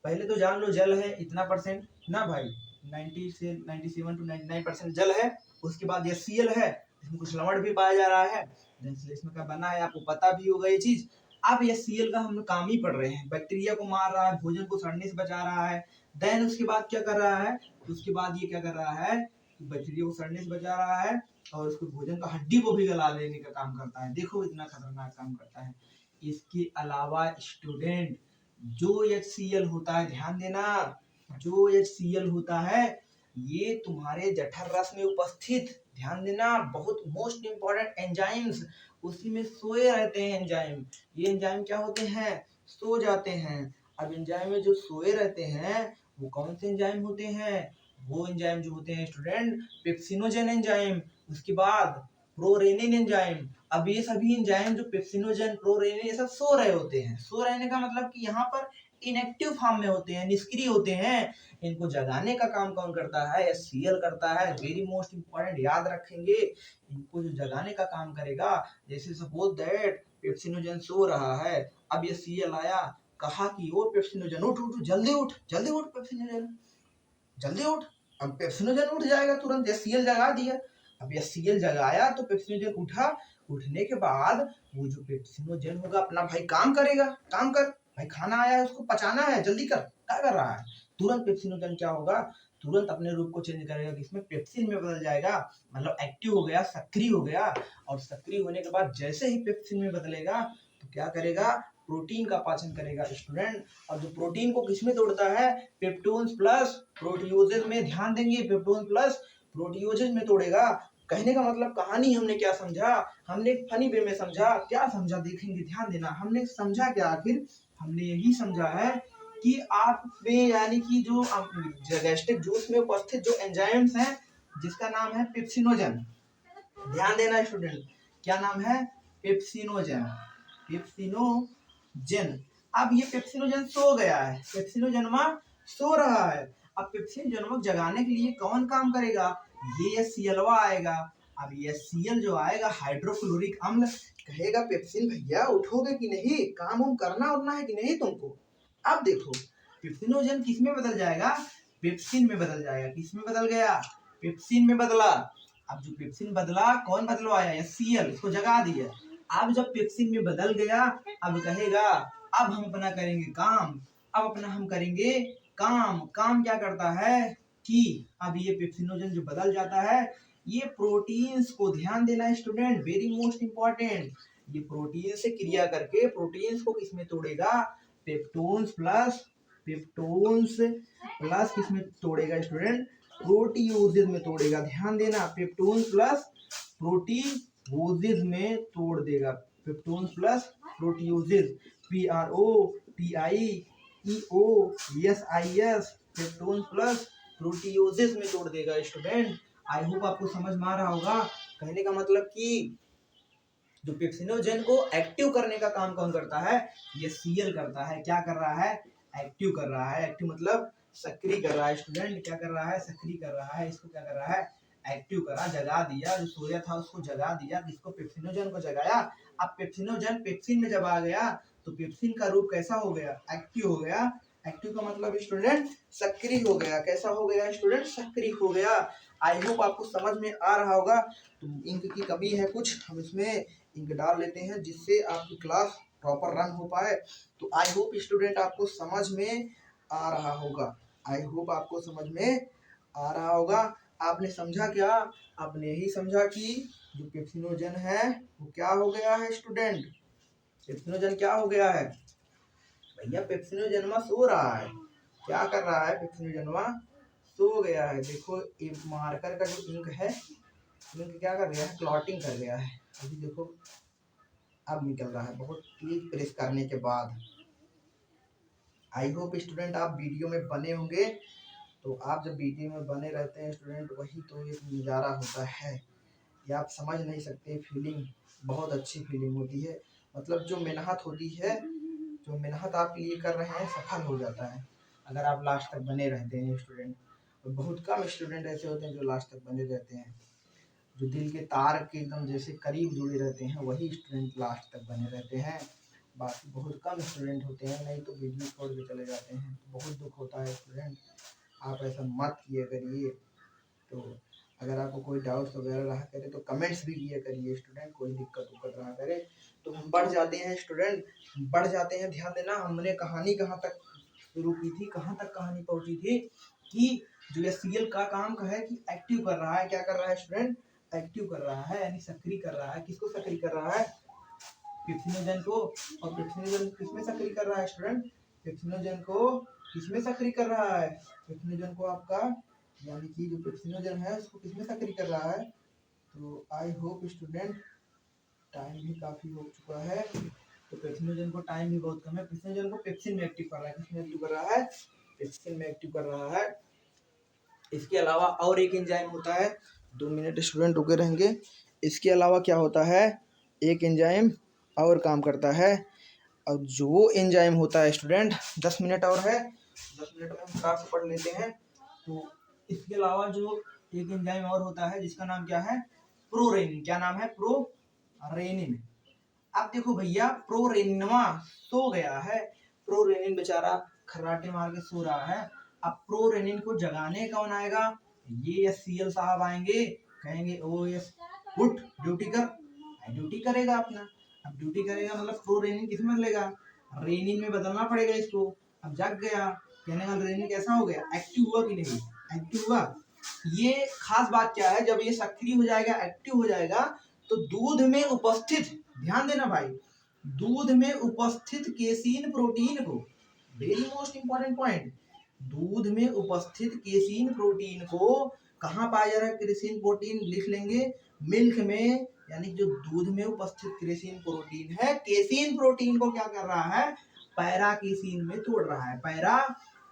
पहले तो जान लो जल है इतना परसेंट ना भाई, 90 से 97 to 99% जल है। उसके बाद HCl है, इसमें कुछ लवण भी पाया जा रहा है, इसमें का बना है, आपको पता भी होगा ये चीज। अब HCl का हम लोग काम ही पढ़ रहे हैं। बैक्टीरिया को मार रहा है, भोजन को सड़ने से बचा रहा है। देन उसके बाद क्या कर रहा है? उसके बाद ये क्या कर रहा है? बैक्टीरिया को सड़ने से बचा रहा है और उसको भोजन का हड्डी को भी गला लेने का काम करता है। देखो इतना खतरनाक काम करता है। इसके अलावा स्टूडेंट जो HCl होता है, ध्यान देना, जो HCl होता है ये तुम्हारे जठर रस में उपस्थित, ध्यान देना, बहुत मोस्ट इंपॉर्टेंट एंजाइम्स उसी में सोए रहते हैं। एंजाइम, ये एंजाइम क्या होते हैं? सो जाते हैं। अब एंजाइम में जो सोए रहते हैं वो कौन से एंजाइम होते हैं? वो एंजाइम जो होते हैं स्टूडेंट पेप्सिनोजेन एंजाइम, उसके बाद प्रोरेनिन एंजाइम। अब ये सभी एंजाइम जो पेप्सिनोजेन, प्रोरेनिन, ये सब सो रहे होते हैं। सो रहने का मतलब कि यहाँ पर इनएक्टिव फॉर्म में होते हैं, निष्क्रिय होते हैं। इनको जगाने का काम कौन करता है? HCl करता है। वेरी मोस्ट इंपॉर्टेंट, याद रखेंगे। इनको जो जगाने का काम करेगा, जैसे सपोज दैट पेप्सिनोजेन सो रहा है, अब HCl आया, कहा कि ओ पेप्सिनोजेन उठ उठ, जल्दी उठ, जल्दी उठ पेप्सिनोजेन, जल्दी उठ। अब पेप्सिनोजेन उठ जाएगा तुरंत, HCl जगा दिया। अब HCl जगाया तो पेप्सिनोजेन उठा। उठने के बाद वो जो पेप्सिनोजेन होगा अपना भाई काम करेगा। काम कर भाई, खाना आया है उसको पचाना है, जल्दी कर। क्या कर रहा है? तुरंत पेप्सिनोजेन क्या होगा? तुरंत अपने रूप को चेंज करेगा, किसमें? पेप्सिन में बदल जाएगा। मतलब एक्टिव हो गया, सक्रिय हो गया। और सक्रिय होने के बाद जैसे ही पेप्सिन में बदलेगा तो क्या करेगा? प्रोटीन का पाचन करेगा स्टूडेंट। और जो प्रोटीन को किसमें तोड़ता है? पेप्टोन्स प्लस प्रोटियोजेज में। ध्यान देंगे, पेप्टोन प्लस प्रोटियोजेज में तोड़ेगा। कहने का मतलब कहानी हमने क्या समझा? हमने एक फनी वे में समझा। क्या समझा देखेंगे, ध्यान देना। हमने समझा क्या? आखिर हमने यही समझा है कि आप में यानी कि जो गैस्ट्रिक जूस में उपस्थित जो एंजाइम्स हैं जिसका नाम है पेप्सिनोजेन, ध्यान देना स्टूडेंट, क्या नाम है? Pepsinogen, pepsinogen. अब ये पेप्सिनोजेन सो गया है, पेप्सिनोजेनमा सो रहा है। अब पेप्सिनोजेनमा जगाने के लिए कौन काम करेगा? ये HCl आएगा। अब ये HCl जो आएगा, हाइड्रोक्लोरिक अम्ल, कहेगा पेप्सिन भैया उठोगे कि नहीं, काम उम करना उठना है कि नहीं तुमको। अब देखो पेप्सिनोजेन किस में बदल जाएगा? पेप्सिन में बदल जाएगा। किस में बदल गया? पेप्सिन में बदला। अब जो पेप्सिन बदला, कौन बदलवाया? HCl, इसको जगा दिया। अब जब पेप्सिन में बदल गया, अब कहेगा अब हम अपना करेंगे काम। अब अपना हम करेंगे काम। काम क्या करता है कि अब ये पेप्सिनोजेन जो बदल जाता है, ये प्रोटीन्स को, ध्यान देना स्टूडेंट, वेरी मोस्ट इंपॉर्टेंट, ये प्रोटीन से क्रिया करके प्रोटीन्स को किसमें तोड़ेगा? पेप्टोन्स प्लस, पेप्टोन्स प्लस किसमें तोड़ेगा स्टूडेंट? प्रोटीओजेज में तोड़ेगा। ध्यान देना, पेप्टोन्स प्लस प्रोटीओजेज में तोड़ देगा। Peptones plus proteoses, PROTIEOSIS, peptones plus proteoses में तोड़ देगा स्टूडेंट। आई होप आपको समझ में आ रहा होगा। कहने का मतलब कि जो पेप्सिनोजेन को एक्टिव करने का काम कौन करता है? ये HCl करता है। क्या कर रहा है? एक्टिव कर रहा है। एक्टिव मतलब सक्रिय कर रहा है स्टूडेंट। क्या कर रहा है? सक्रिय कर रहा है। इसको क्या कर रहा है? एक्टिव करा, जगा दिया। जो सोया था उसको जगा दिया, किसको? पेप्सिनोजेन को जगाया। अब पेप्सिनोजेन पेप्सिन में जब आ गया तो पेप्सिन का रूप कैसा हो गया? एक्टिव हो गया। एक्टिव का मतलब स्टूडेंट सक्रिय हो गया। कैसा हो गया स्टूडेंट? सक्रिय हो गया। आई होप आपको समझ में आ रहा होगा। तो इंक की कमी है कुछ, हम इसमें इंक डाल लेते हैं जिससे आपकी क्लास प्रॉपर रन हो पाए। तो आई होप स्टूडेंट आपको समझ में आ रहा होगा। आई होप आपको समझ में आ रहा होगा। आपने समझा क्या? आपने यही समझा कि जो पेप्सिनोजन है वो क्या हो गया है स्टूडेंट? पेप्सिनोजन क्या हो गया है भैया? पेप्सिनोजन्मा सो रहा है। क्या कर रहा है पेप्सिनोजन्मा? सो गया है। देखो ये मार्कर का जो इंक है, इंक क्या कर गया है? क्लॉटिंग कर गया है। अभी देखो अब निकल रहा है बहुत तेज प्रेस करने के बाद। आई होप स्टूडेंट आप वीडियो में बने होंगे। तो आप जब वीडियो में बने रहते हैं स्टूडेंट, वही तो एक नज़ारा होता है। ये आप समझ नहीं सकते। फीलिंग बहुत अच्छी फीलिंग होती है। मतलब जो मेहनत होती है, जो मेहनत आप लिए कर रहे हैं, सफल हो जाता है अगर आप लास्ट तक बने रहते हैं स्टूडेंट। और बहुत कम स्टूडेंट ऐसे होते हैं जो लास्ट तक बने रहते हैं। जो दिल के तार के एकदम जैसे करीब जुड़े रहते हैं, वही स्टूडेंट लास्ट तक बने रहते हैं। बाकी बहुत कम स्टूडेंट होते हैं, नहीं तो वीडियो छोड़ के चले जाते हैं। बहुत दुख होता है स्टूडेंट। आप ऐसा मत किया करिए। तो अगर आपको कोई डाउट्स वगैरह रहा करे तो कमेंट्स भी किया करिए स्टूडेंट। कोई दिक्कत उक्कत रहा करे तो हम बढ़ जाते हैं स्टूडेंट, बढ़ जाते हैं। ध्यान देना, हमने कहानी कहाँ तक शुरू की थी, कहाँ तक कहानी पहुंची थी कि जो एचसीएल का काम है कि एक्टिव कर रहा है। क्या कर रहा है स्टूडेंट? एक्टिव कर रहा है, यानी सक्रिय कर रहा है। किसको सक्रिय कर रहा है? पेप्सिनोजन को। और पेप्सिनोजन किसमें सक्रिय कर रहा है स्टूडेंट? पेप्सिनोजन को किसमें सक्रिय कर रहा है? पेप्सिनोजन को आपका, यानी कि जो पेप्सिनोजन है उसको किसमें सक्रिय कर रहा है? तो आई होप स्टूडेंट टाइम भी काफ़ी हो चुका है। तो पेप्सिनोजन को टाइम भी बहुत कम है। पेप्सिनोजन को पेप्सिन में एक्टिव कर रहा है। किसमें एक्टिव कर रहा है? पेप्सिन में एक्टिव कर रहा है। इसके अलावा और एक एंजाइम होता है। 2 मिनट स्टूडेंट रुके रहेंगे। इसके अलावा क्या होता है? एक एंजाइम और काम करता है। और जो एंजाइम होता है स्टूडेंट, 10 मिनट और है, 10 मिनट में हम क्लास पढ़ लेते हैं। तो इसके अलावा जो एक एंजाइम और होता है जिसका नाम क्या है? प्रोरेनिन। क्या नाम है? प्रोरेनिन। अब देखो भैया, प्रोरेनिनवा सो गया है। प्रोरेनिन बेचारा खर्राटे मार के सो रहा है। अब प्रोरेनिन को जगाने कौन आएगा? ये एचसीएल साहब आएंगे, कहेंगे ओ यस उठ ड्यूटी कर। ड्यूटी करेगा अपना। अब ड्यूटी करेगा मतलब प्रोरेनिन किस में बदलेगा? रेनिन में बदलना पड़ेगा इसको। अब जग गया, कहने का रेनिन कैसा हो गया? एक्टिव हुआ कि नहीं? एक्टिव हुआ। ये खास बात क्या है, जब ये सक्रिय हो जाएगा, एक्टिव हो जाएगा, तो दूध में उपस्थित, ध्यान देना भाई, दूध में उपस्थित केसीन प्रोटीन को, वेरी मोस्ट इंपॉर्टेंट पॉइंट, दूध में उपस्थित केसीन प्रोटीन को कहाँ पाया जा रहा है? केसीन प्रोटीन लिख लेंगे मिल्क में। यानी जो दूध में उपस्थित केसीन प्रोटीन है, केसीन प्रोटीन को क्या कर रहा है? पैरा केसीन में तोड़ रहा है। पैरा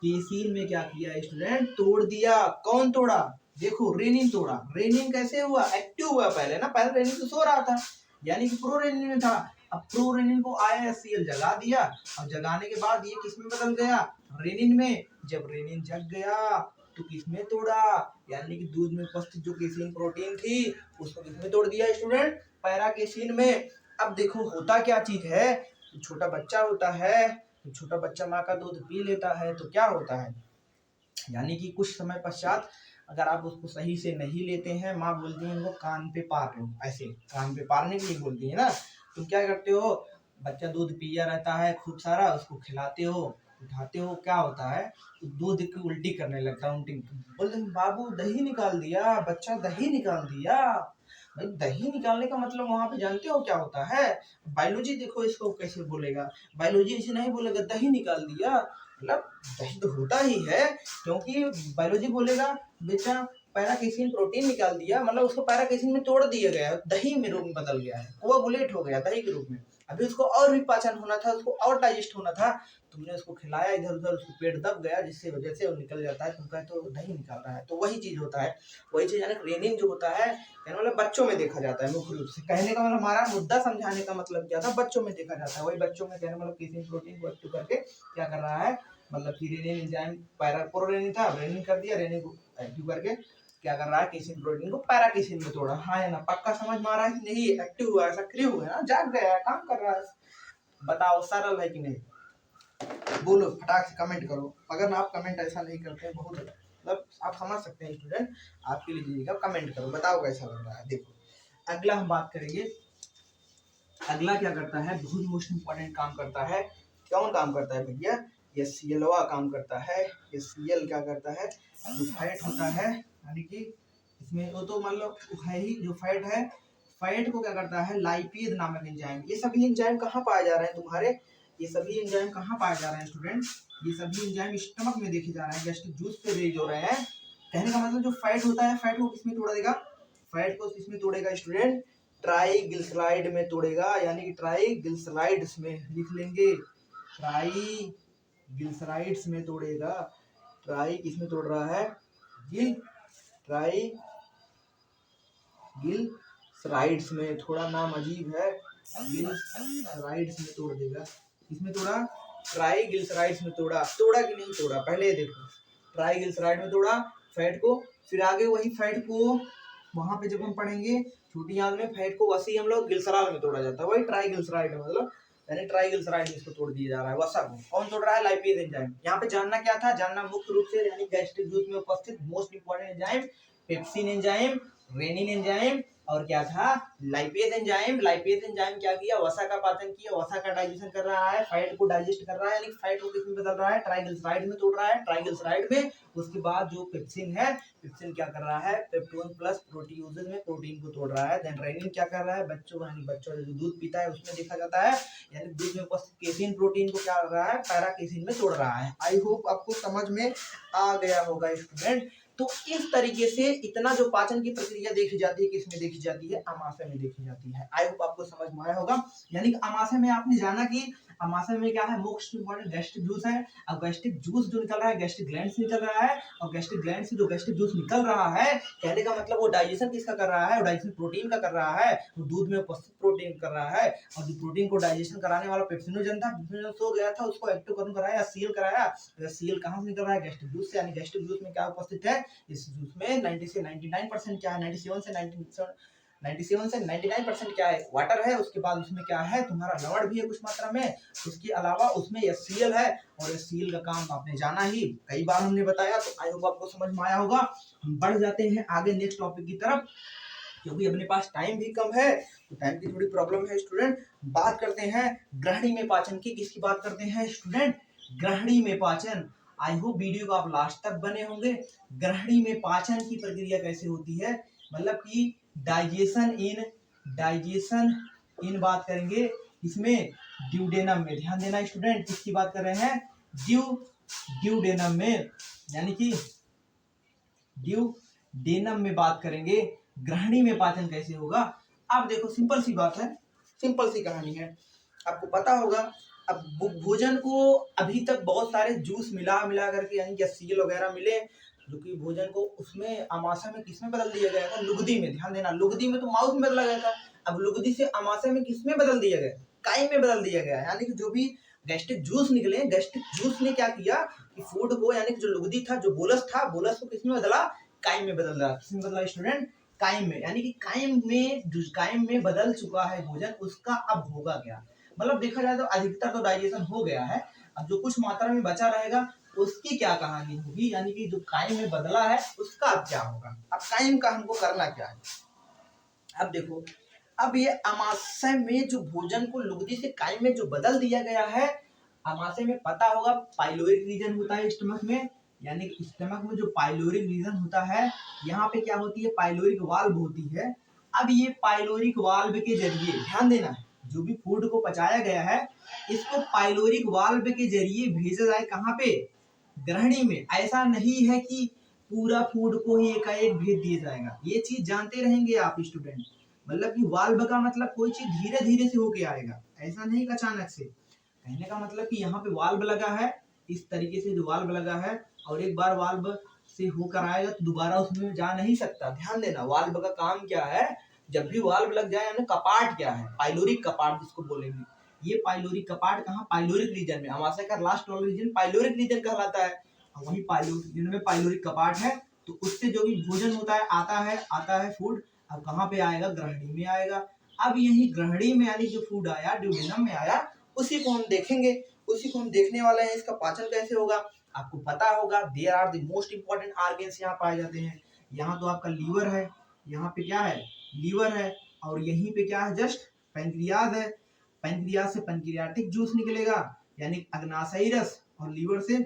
केसीन में क्या किया स्टूडेंट? तोड़ दिया। कौन तोड़ा? देखो रेनिन तोड़ा। रेनिन कैसे हुआ? एक्टिव हुआ पहले ना, पहले रेनिन तो सो रहा था, यानी कि प्रोरेनिन में था। अब प्रोरेनिन को आईएससीएल जगा दिया, और जगाने के बाद ये किस में बदल गया? रेनिन में। जब रेनिन जग गया तो किसमें तोड़ा? यानी कि दूध में उपस्थित जो केसीन प्रोटीन थी उसको किसमें तोड़ दिया स्टूडेंट? पैरा केसीन में। अब देखो होता क्या चीज है, छोटा बच्चा होता है, तो छोटा बच्चा माँ का दूध पी लेता है तो क्या होता है, यानी कि कुछ समय पश्चात अगर आप उसको सही से नहीं लेते हैं, माँ बोलती है उनको कान पे पार लो, ऐसे कान पे पारने के लिए बोलती है ना। तुम क्या करते हो? बच्चा दूध पिया रहता है खूब सारा, उसको खिलाते हो, उठाते हो, क्या होता है? तो दूध की उल्टी करने लगता है। उल्टी बोलते बाबू दही निकाल दिया, बच्चा दही निकाल दिया। भाई दही निकालने का मतलब वहां पे जानते हो क्या होता है? बायोलॉजी देखो इसको कैसे बोलेगा। बायोलॉजी ऐसे नहीं बोलेगा दही निकाल दिया, मतलब दही तो होता ही है, क्योंकि बायोलॉजी बोलेगा बेटा पैराकेसिन प्रोटीन निकाल दिया, मतलब उसको पैराकेसिन में तोड़ दिया गया, दही में रूप में बदल गया है, कोआगुलेट हो गया दही के रूप में। अभी उसको और भी पाचन होना था, उसको और डाइजेस्ट होना था, तुमने उसको खिलाया इधर उधर, उसको पेट दब गया, जिससे वजह से वो निकल जाता है। तुम कहते हो दही निकाल रहा है, तो वही चीज होता है। वही चीज यानी रेनिन जो होता है, कहने मतलब बच्चों में देखा जाता है मुख्य रूप से। कहने का मतलब, हमारा मुद्दा समझाने का मतलब क्या था? बच्चों में देखा जाता है। वही बच्चों में कहने मतलब केसिन प्रोटीन को एक्टिव करके क्या कर रहा है, मतलब कि रेनिन एंजाइम पैरापोरेनिन था, रेनिन कर दिया, रेनिन को एक्टिव करके क्या कर रहा है? केसिन प्रोटीन को पैराकेसिन में तोड़ा। हाँ या ना? पक्का समझ में आ रहा है कि नहीं? एक्टिव हुआ है, सक्रिय हुआ है ना, जाग गया है, काम कर रहा है। बताओ सरल है कि नहीं? बोलो फटाक से कमेंट करो। अगर आप कमेंट ऐसा नहीं करते हैं बहुत मतलब आप समझ सकते हैं स्टूडेंट, आपके लिए दीजिएगा, कमेंट करो बताओ कैसा लग रहा है। देखो अगला हम बात करेंगे, अगला क्या करता है, बहुत मोस्ट इंपॉर्टेंट काम करता है। कौन काम करता है भैया, ये सीएलवा काम करता है। ये सीएल क्या करता है, जो फैट होता है यानी कि इसमें वो तो मान लो है ही, जो फैट है फैट को क्या करता है लाइपेज नामक एंजाइम। ये सभी एंजाइम कहाँ पाए जा रहे हैं तुम्हारे, ये सभी एंजाइम कहाँ पाए जा रहे हैं स्टूडेंट, ये सभी एंजाइम स्टमक में देखे जा रहे हैं, गैस्ट्रिक जूस पे रिलीज हो रहे हैं। कहने का मतलब जो फैट होता है फैट को किसमें तोड़ा देगा, फैट को किसमें तोड़ेगा स्टूडेंट, ट्राइग्लिसराइड में तोड़ेगा, यानी कि ट्राइग्लिसराइड्स में लिख लेंगे, ट्राइग्लिसराइड्स में तोड़ेगा। ट्राई किसमें तोड़ रहा है, गिलसराइड्स में, थोड़ा नाम अजीब है, गिलसराइड्स में तोड़ देगा। किसमें तोड़ा, ट्राइग्लिसराइड्स में तोड़ा। तोड़ा कि नहीं तोड़ा पहले देखो, ट्राइग्लिसराइड में तोड़ा फैट को, फिर आगे वही फैट को वहां पे जब हम पढ़ेंगे छोटी याद में, फैट को वैसे ही हम लोग ग्लिसरॉल में तोड़ा जाता है, वही ट्राइग्लिसराइड मतलब यानी ट्राइग्लिसराइड में इसको तोड़ दिया जा रहा है। वसा को कौन तोड़ रहा है, लाइपेज एंजाइम। यहाँ पे जानना क्या था, जानना मुख्य रूप से यानी गैस्ट्रिक जूस में उपस्थित most important enzyme pepsin enzyme, rennin enzyme और क्या था लाइपेज एंजाइम। लाइपेज एंजाइम क्या किया, वसा का पाचन किया, वसा का डाइजेशन कर रहा है, फैट को डाइजेस्ट कर रहा है, यानी फैट को किसमें बदल रहा है, ट्राइग्लिसराइड में तोड़ रहा है, ट्राइग्लिसराइड में। उसके बाद जो पेप्सिन है, पेप्सिन क्या कर रहा है, पेप्टोन प्लस प्रोटीओजेज में प्रोटीन को तोड़ रहा है। देन रेनिन क्या कर रहा है, बच्चों यानी बच्चों जो दूध पीता है उसमें देखा जाता है, यानी दूध में उपस्थित केसिन प्रोटीन को क्या कर रहा है, पैराकेसिन में तोड़ रहा है। आई होप आपको समझ में आ गया होगा स्टूडेंट। तो इस तरीके से इतना जो पाचन की प्रक्रिया देखी जाती है किसमें देखी जाती है, आमाशय में देखी जाती है। आई होप आपको समझ में आया होगा। यानी कि आमाशय में आपने जाना कि आमाशय में क्या है, मोस्ट इंपोर्टेंट गैस्ट्रिक जूस है। अब गैस्ट्रिक जूस जो निकल रहा है गैस्ट्रिक ग्लैंड से निकल रहा है, और गैस्ट्रिक ग्लैंड से जो गैस्ट्रिक जूस निकल रहा है, कहने का मतलब वो डाइजेशन किसका कर रहा है, वो डाइजेशन प्रोटीन का कर रहा है, वो दूध में उपस्थित प्रोटीन कर रहा है। और जो प्रोटीन को डाइजेशन कराने वाला पेप्सिनोजन था, पेप्सिनोजन सो गया था, उसको एक्टिव कराया, सील कराया। सील कहाँ से निकल रहा है, गैस्ट्रिक जूस से। यानी गैस्ट्रिक जूस में क्या उपस्थित है, इस जूस में 90 से 99% क्या है, 97 से 99% क्या है, वाटर है। उसके बाद उसमें क्या है, तुम्हारा लवण भी है कुछ मात्रा में। उसके अलावा उसमें HCl है, और HCl का काम आपने जाना ही, कई बार हमने बताया, तो आई होप आपको समझ में आया होगा। हम बढ़ जाते हैं आगे नेक्स्ट टॉपिक की तरफ, क्योंकि अपने पास टाइम भी कम है, तो टाइम की थोड़ी प्रॉब्लम है स्टूडेंट। बात करते हैं ग्रहणी में पाचन की। किसकी बात करते हैं स्टूडेंट, ग्रहणी में पाचन। आई होप वीडियो को आप लास्ट तक बने होंगे। ग्रहणी में पाचन की प्रक्रिया कैसे होती है, मतलब कि डाइजेशन इन बात करेंगे इसमें ड्यूडेनम में। ध्यान देना स्टूडेंट, किसकी बात कर रहे हैं, ड्यूडेनम में, यानी कि ड्यूडेनम में बात करेंगे ग्रहणी में पाचन कैसे होगा। अब देखो सिंपल सी बात है, सिंपल सी कहानी है, आपको पता होगा। अब भोजन को अभी तक बहुत सारे जूस मिला मिला करके यानी कि सील वगैरह मिले, जो कि भोजन को उसमें आमाशय में किसमें बदल दिया गया था, लुगदी में। ध्यान देना, लुगदी में तो माउथ में बदला गया था, अब लुगदी से आमाशय में किसमें बदल दिया गया, काई में बदल दिया गया। यानी कि जो भी गैस्ट्रिक जूस निकले, गैस्ट्रिक जूस ने क्या किया कि फूड को, यानी कि जो लुगदी था, जो बोलस था, बोलस को किसमें बदला, काई में बदल रहा। किसमें बदला स्टूडेंट, काइम में। यानी कि काइम में बदल चुका है भोजन, उसका अब होगा क्या, मतलब देखा जाए तो अधिकतर तो डाइजेशन हो गया है, अब जो कुछ मात्रा में बचा रहेगा उसकी क्या कहानी होगी, यानी कि जो काइम में बदला है उसका अब क्या होगा। अब काइम का हमको करना क्या है, अब देखो, अब ये आमाशय में जो भोजन को लुगदी से काइम में जो बदल दिया गया है, आमाशय में पता होगा पाइलोरिक रीजन होता है स्टमक में, यानी स्टमक में जो पाइलोरिक रीजन होता है, यहाँ पे क्या होती है, पाइलोरिक वाल्व होती है। अब ये पाइलोरिक वाल्व के जरिए, ध्यान देना है, जो भी फूड को पचाया गया है इसको पाइलोरिक वाल्व के जरिए भेजा जाए कहाँ पे, ग्रहणी में। ऐसा नहीं है कि पूरा फूड को ही एकाएक भेज दिया जाएगा, ये चीज जानते रहेंगे आप स्टूडेंट। मतलब कि वाल्व का मतलब कोई चीज धीरे धीरे से होके आएगा, ऐसा नहीं अचानक से। कहने का मतलब कि यहाँ पे वाल्व लगा है, इस तरीके से जो वाल्व लगा है, और एक बार वाल्व से होकर आएगा तो दोबारा उसमें जा नहीं सकता। ध्यान देना, वाल्व का काम क्या है, जब भी वाल्व लग जाए, यानी कपाट क्या है, पाइलोरिक कपाट जिसको बोलेंगे, ये पाइलोरिक कपाट कहाँ, पाइलोरिक रीजन में। आमाशय का लास्ट वाला रीजन पाइलोरिक रीजन कहलाता है, वही पाइलोरिक रीजन में पाइलोरिक कपाट है। तो उससे जो भी भोजन होता है आता है फूड, अब कहाँ पे आएगा, ग्रहणी में आएगा। अब यही ग्रहणी में यानी जो फूड आया, ड्यूडेनम में आया, उसी को हम देखेंगे। उसी को हम देखने वाले हैं। इसका पाचन कैसे होगा आपको पता होगा। There are the most important organs यहाँ पाए जाते हैं। यहाँ तो आपका लीवर है, यहाँ पे क्या है लीवर है, और यहीं पे क्या है जस्ट पैंक्रियाज है। पैंक्रियाज से पैंक्रियाटिक जूस निकलेगा यानी अग्नाशयी रस, और लीवर से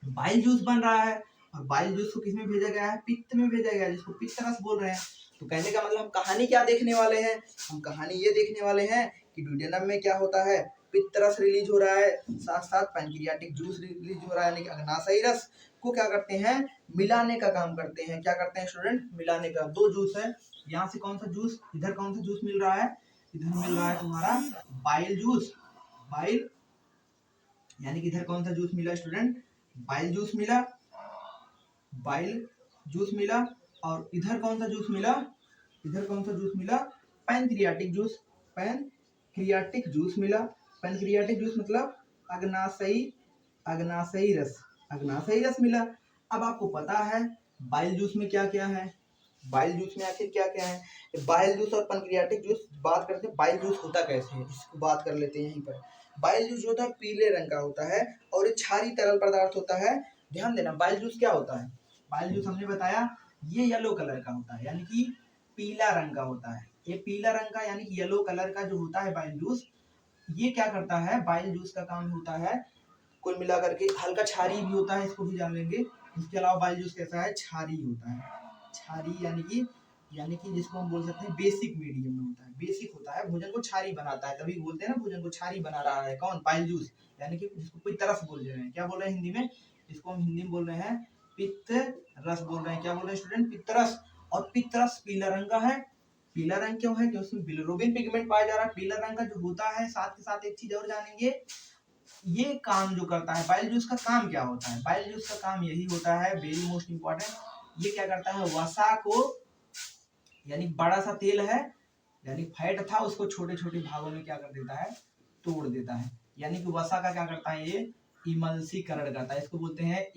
बाइल जूस बन रहा है। और बाइल जूस को किसमें भेजा गया है पित्त में भेजा गया है, जिसको पित्त रस बोल रहे हैं। तो कहने का मतलब हम कहानी क्या देखने वाले हैं, हम कहानी ये देखने वाले हैं कि ड्यूडेनम में क्या होता है पित्त रस रिलीज हो रहा है, साथ साथ पैंक्रियाटिक जूस रिलीज हो रहा है, यानी कि अग्नाशयी रस को क्या करते हैं मिलाने का काम करते हैं। क्या करते हैं स्टूडेंट मिलाने का। दो जूस है, यहाँ से कौन सा जूस, इधर कौन सा जूस मिल रहा है, इधर मिल रहा है तुम्हारा बाइल जूस, बाइल, यानी कि इधर कौन सा जूस मिला स्टूडेंट बाइल जूस मिला, बाइल जूस मिला। और इधर कौन सा जूस मिला, इधर कौन सा जूस मिला पैंक्रियाटिक जूस, पैंक्रियाटिक जूस मिला। पैंक्रियाटिक जूस मतलब अग्नाशयी, अग्नाशयी रस, अग्नाशयी रस मिला। अब आपको पता है बाइल जूस में क्या क्या है, बाइल जूस में आखिर क्या क्या है। बाइल जूस और पैंक्रियाटिक जूस बात करते हैं, बाइल जूस होता कैसे है इसको बात कर लेते हैं यहीं पर। बाइल जूस जो होता है पीले रंग का होता है और ये क्षारीय तरल पदार्थ होता है। ध्यान देना बाइल जूस क्या होता है, बाइल जूस हमने बताया ये येलो कलर का होता है, यानी कि पीला रंग का होता है। ये पीला रंग का यानी कि येलो कलर का जो होता है बाइल जूस, ये क्या करता है बाइल जूस का काम होता है कुल मिलाकर के हल्का क्षारीय भी होता है, इसको भी जान लेंगे। इसके अलावा बाइल जूस कैसा है क्षारीय होता है, क्षारीय यानी कि जिसको हम बोल सकते हैं बेसिक मीडियम में होता है, बेसिक होता है, भोजन को क्षारीय बनाता है। तभी बोलते हैं ना भोजन को क्षारीय बना रहा है कौन बाइल जूस, यानी कि जिसको कोई तरस बोल रहे हैं। क्या बोल रहे हैं हिंदी में, इसको हम हिंदी में बोल रहे हैं पित्त रस बोल रहे हैं। क्या बोल रहे हैं स्टूडेंट पित्त रस। और पित्त रस पीला रंग का है, पीला रंग क्यों है क्योंकि उसमें बिलिरुबिन पिगमेंट पाया जा रहा है। पीला रंग का जो होता है, साथ के साथ एक चीज और जानेंगे, ये काम जो करता है बाइल जूस का काम क्या होता है। बाइल जूस का काम यही होता है वेरी मोस्ट इंपॉर्टेंट, ये क्या करता है वसा को, यानी बड़ा सा तेल है यानी फैट था उसको छोटे छोटे भागों में क्या कर देता है तोड़ देता है, यानी कि वसा का क्या करता है ये इमल्सीकरण करता है। इसको बोलते हैं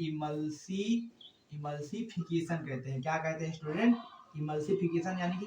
इमल्सिफिकेशन कहते हैं। क्या कहते हैं स्टूडेंट इमल्सिफिकेशन, यानी कि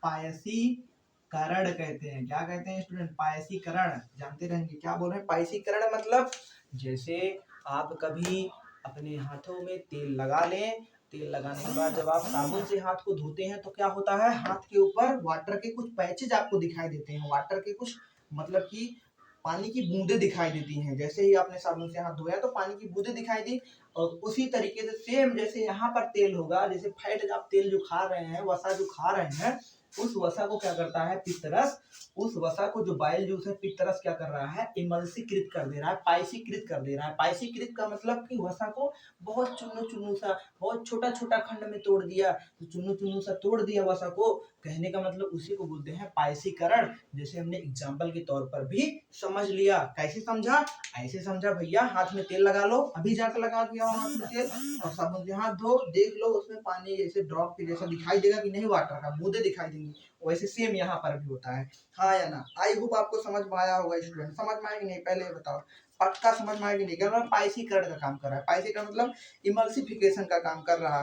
पायसीकरण कहते हैं। क्या कहते हैं स्टूडेंट पायसीकरण, जानते रहेंगे क्या बोल रहे हैं पायसीकरण मतलब जैसे आप कभी अपने हाथों में तेल लगा लें, तेल लगाने के बाद जब आप साबुन से हाथ को धोते हैं तो क्या होता है हाथ के ऊपर वाटर के कुछ पैचेज आपको दिखाई देते हैं, वाटर के कुछ मतलब कि पानी की बूंदें दिखाई देती हैं। जैसे ही आपने साबुन से हाथ धोया तो पानी की बूंदें दिखाई दी, और उसी तरीके से सेम जैसे यहाँ पर तेल होगा, जैसे फैट आप तेल जो खा रहे हैं वसा जो खा रहे हैं उस वसा को क्या करता है पित्तरस, उस वसा को जो बाइल जूस है पित्तरस क्या कर रहा है इमल्सीकृत कर दे रहा है, पायसीकृत कर दे रहा है। पायसीकृत का मतलब कि वसा को बहुत चुन्नू चुन्नू सा, बहुत छोटा छोटा खंड में तोड़ दिया, तो चुन्नू चुन्नू सा तोड़ दिया वसा को, कहने का मतलब उसी को बोलते हैं पायसीकरण। जैसे हमने एग्जाम्पल के तौर पर भी समझ लिया। कैसे समझा, ऐसे समझा भैया हाथ में तेल लगा लो, अभी जाकर लगा दिया हाथ में तेल और साबुन से हाथ धो, देख लो उसमें पानी जैसे ड्रॉप के जैसा दिखाई देगा कि नहीं, वाटर का बूंदे दिखाई देंगी। वैसे सेम यहाँ पर भी होता है। हाँ या ना, आई होप आपको समझ में आया होगा स्टूडेंट। समझ में आया कि नहीं पहले बताओ, पक्का समझ में आया कि नहीं। क्या मतलब पायसीकरण का काम कर रहा है, पायसीकरण मतलब इमल्सिफिकेशन का काम कर रहा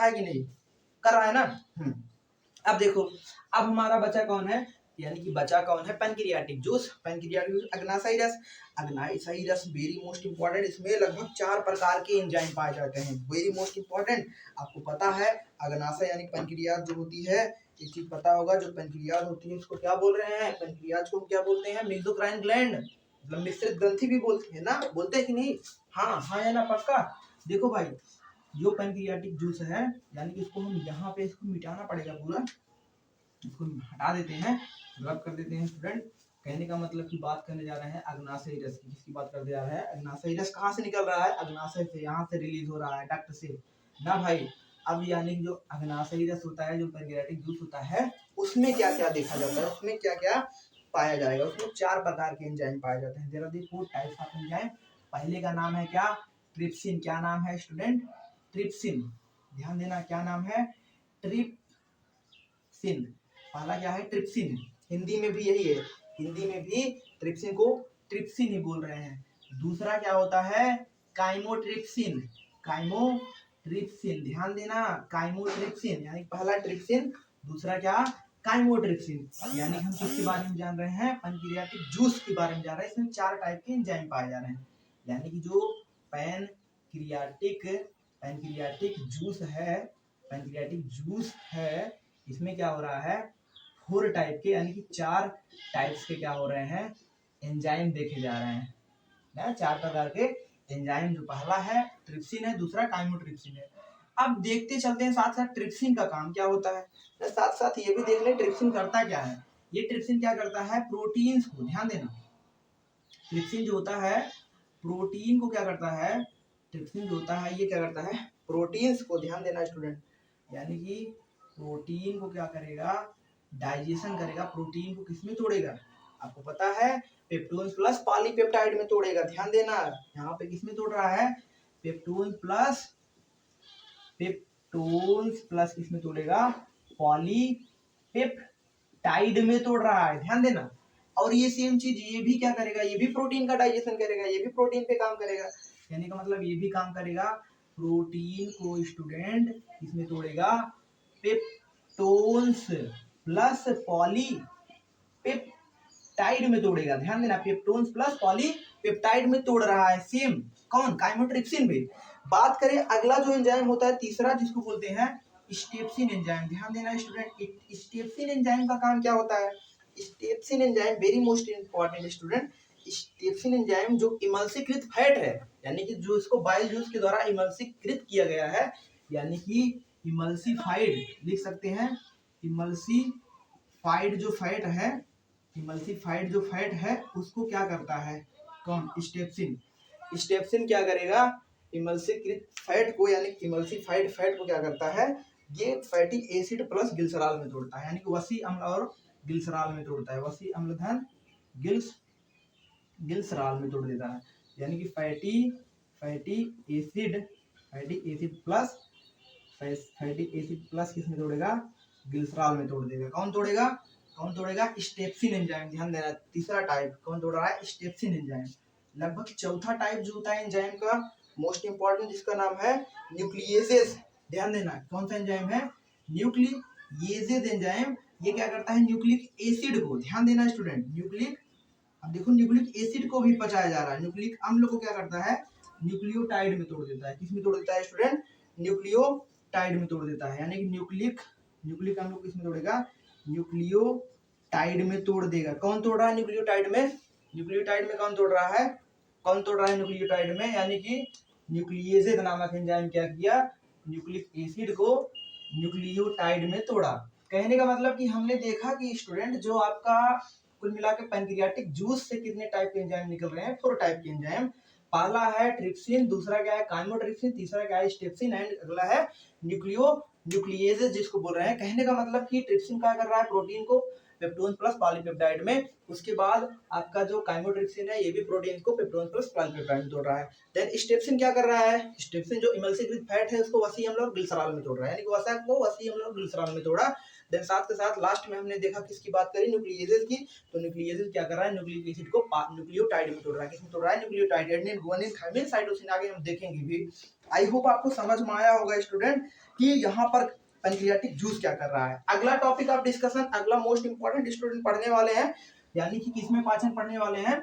है कि नहीं कर रहा है ना। अब देखो, अब हमारा बचा कौन है, यानी कि बचा कौन है पैंक्रियाटिक जूस। पैंक्रियाटिक जूस अग्नाशयी रस, अग्नाशयी रस वेरी मोस्ट इंपॉर्टेंट, इसमें लगभग 4 प्रकार के एंजाइम पाए जाते हैं। वेरी मोस्ट इंपॉर्टेंट आपको पता है अग्नाशय यानी पैंक्रियाज जो होती है, एक चीज पता होगा जो पैंक्रियाज होती है उसको क्या बोल रहे हैं, पैंक्रियाज को क्या बोलते हैं मेसोक्राइन ग्लैंड, मतलब मिश्रित ग्रंथि भी बोलते हैं ना, बोलते हैं कि नहीं। हाँ या ना पक्का। देखो भाई जो पैंक्रियाटिक जूस है यानी कि इसको हम यहाँ पे इसको मिटाना पड़ेगा पूरा, इसको हटा देते हैं, रब कर देते हैं स्टूडेंट। कहने का मतलब की बात करने जा रहे हैं अग्नाशयी रस की। किसकी बात करने जा रहे हैं, अग्नाशयी रस कहाँ से निकल रहा है, अग्नाशय से, यहाँ से रिलीज हो रहा है डक्ट से ना भाई। अब यानी कि जो अग्नाशयी रस होता है, जो पैंक्रियाटिक जूस होता है, उसमें क्या क्या देखा जाता है, उसमें क्या क्या पाया जाएगा। उसमें 4 प्रकार के एंजाइम पाए जाते हैं। There are the 4 types of enzyme. पहले का नाम है क्या ट्रिप्सिन। क्या नाम है स्टूडेंट ट्रिप्सिन, ध्यान देना क्या नाम है ट्रिप्सिन। पहला क्या है ट्रिप्सिन, हिंदी में भी यही है, हिंदी में भी ट्रिप्सिन को ट्रिप्सिन ही बोल रहे हैं। दूसरा क्या होता है काइमोट्रिप्सिन, काइमोट्रिप्सिन ध्यान देना, काइमोट्रिप्सिन यानी पहला ट्रिप्सिन, दूसरा क्या काइमोट्रिप्सिन, यानी हम किसके बारे में जान रहे हैं, पैनक्रियाटिक जूस के बारे में जान रहे हैं। इसमें 4 टाइप के एंजाइम पाए जा रहे हैं, यानी कि जो पैनक्रियाटिक पैनक्रियाटिक जूस है पैनक्रियाटिक जूस है इसमें क्या हो रहा है, 4 टाइप के यानी कि 4 टाइप्स के क्या हो रहे हैं, एंजाइम देखे जा रहे हैं ना, 4 प्रकार के एंजाइम। जो पहला है ट्रिप्सिन है, दूसरा काइमोट्रिप्सिन है। अब देखते चलते हैं साथ साथ ट्रिप्सिन का काम क्या होता है, साथ साथ ये भी देख ले ट्रिप्सिन करता क्या है। ये ट्रिप्सिन क्या करता है, प्रोटीन्स को, ध्यान देना, ट्रिप्सिन जो होता है प्रोटीन को क्या करता है, ट्रिप्सिन जो होता है ये क्या करता है, प्रोटीन्स को, ध्यान देना स्टूडेंट, यानी कि प्रोटीन को क्या करेगा, डाइजेशन करेगा। प्रोटीन को किसमें तोड़ेगा, आपको पता है पेप्टोन प्लस पॉलीपेप्टाइड में तोड़ेगा। ध्यान देना, यहाँ पे किसमें तोड़ रहा है, पेप्टोन प्लस किसमें तोड़ेगा, पॉलीपेप्टाइड में तोड़ रहा है, ध्यान देना। और ये सेम चीज ये भी क्या करेगा, ये भी प्रोटीन का डाइजेशन करेगा, ये भी प्रोटीन पे काम करेगा, यानी का मतलब ये भी काम करेगा। प्रोटीन को स्टूडेंट इसमें तोड़ेगा, पेप्टोन्स प्लस पॉलीपेप्टाइड में तोड़ेगा। ध्यान देना, पेप्टोन्स प्लस पॉलीपेप्टाइड में तोड़ रहा है, सेम कौन, काइमोट्रिप्सिन भी। बात करें अगला जो एंजाइम होता है तीसरा, जिसको बोलते हैं स्टेप्सिन एंजाइम। ध्यान देना स्टूडेंट, स्टेप्सिन एंजाइम का काम क्या होता है, steapsin enzyme very most important student. Steapsin enzyme जो इमल्सीकृत फैट है, यानी कि जो इसको बाइल जूस के द्वारा इमल्सीकृत किया गया है, यानी कि इमल्सीफाइड लिख सकते हैं, इमल्सीफाइड जो फैट है, इमल्सीफाइड जो फैट है उसको क्या करता है, कौन, स्टेप्सिन। स्टेप्सिन क्या करेगा, इमल्सीकृत फैट को यानी इमल्सीफाइड फैट को क्या करता है, ये फैटी एसिड प्लस ग्लिसरॉल में तोड़ता है, यानी कि वसी अम्ल और ग्लिसरॉल में तोड़ता है, वसी अम्ल धन ग्लिसरॉल में तोड़ देता है, यानी कि फैटी एसिड प्लस किसमें तोड़ेगा, ग्लिसरॉल में तोड़ देगा। कौन तोड़ेगा, स्टेप्सिन एंजाइम। ध्यान देना, तीसरा टाइप कौन तोड़ रहा है, स्टेप्सिन एंजाइम। लगभग चौथा टाइप जो होता है एंजाइम का मोस्ट इंपॉर्टेंट, जिसका नाम है न्यूक्लियेसेस। ध्यान देना, कौन सा एंजाइम है, न्यूक्लियेसेस एंजाइम। ये क्या करता है, न्यूक्लिक एसिड को, ध्यान देना स्टूडेंट, अब देखो न्यूक्लिक एसिड को भी पचाया जा रहा है, न्यूक्लिक अम्ल को क्या करता है, न्यूक्लियोटाइड में तोड़ देता है। किसमें तोड़ देता है स्टूडेंट, न्यूक्लियोटाइड में तोड़ देता है, यानी कि न्यूक्लिक अम्ल को किसमें तोड़ेगा, न्यूक्लियोटाइड में तोड़ देगा। कौन तोड़ रहा है न्यूक्लियोटाइड में, कौन तोड़ रहा है न्यूक्लियोटाइड में, यानी कि न्यूक्लियेसेस नामक एंजाइम क्या किया, न्यूक्लिक एसिड को न्यूक्लियोटाइड में तोड़ा। कहने का मतलब कि हमने देखा कि स्टूडेंट जो आपका कुल मिला के पैनक्रियाटिक जूस से कितने टाइप के एंजाइम निकल रहे हैं, 4 टाइप के एंजाइम। पहला है ट्रिप्सिन, दूसरा क्या है काइमोट्रिप्सिन, तीसरा क्या है स्टेप्सिन, एंड अगला है न्यूक्लियेसेस जिसको बोल रहे हैं। कहने का मतलब कि ट्रिप्सिन क्या कर रहा है, प्रोटीन को पेप्टोन प्लस पॉलीपेप्टाइड में, उसके बाद आपका जो काइमोट्रिप्सिन है ये भी प्रोटीन को पेप्टोन प्लस पॉलीपेप्टाइड में तोड़ रहा है। देन स्टेप्सिन क्या कर रहा है, स्टेप्सिन जो इमल्सीकृत फैट है उसको वसी अम्ल और ग्लिसरॉल में तोड़ रहा है, यानी कि वसा को वसी अम्ल और ग्लिसरॉल में तोड़ा। देन साथ के साथ लास्ट में हमने देखा किसकी बात करी, न्यूक्लियेसेस की। तो न्यूक्लियेसेस क्या कर रहा है, न्यूक्लिक एसिड को न्यूक्लियोटाइड में तोड़ रहा है। किसमें तोड़ रहा है, nucleotide, adenine guanine thymine cytosine, आगे हम देखेंगे भी। आई होप आपको समझ में आया होगा स्टूडेंट कि यहाँ पर पैनक्रियाटिक जूस क्या कर रहा है। अगला टॉपिक ऑफ डिस्कशन, अगला मोस्ट इंपॉर्टेंट स्टूडेंट पढ़ने वाले हैं, यानी कि किसमें पाचन पढ़ने वाले हैं।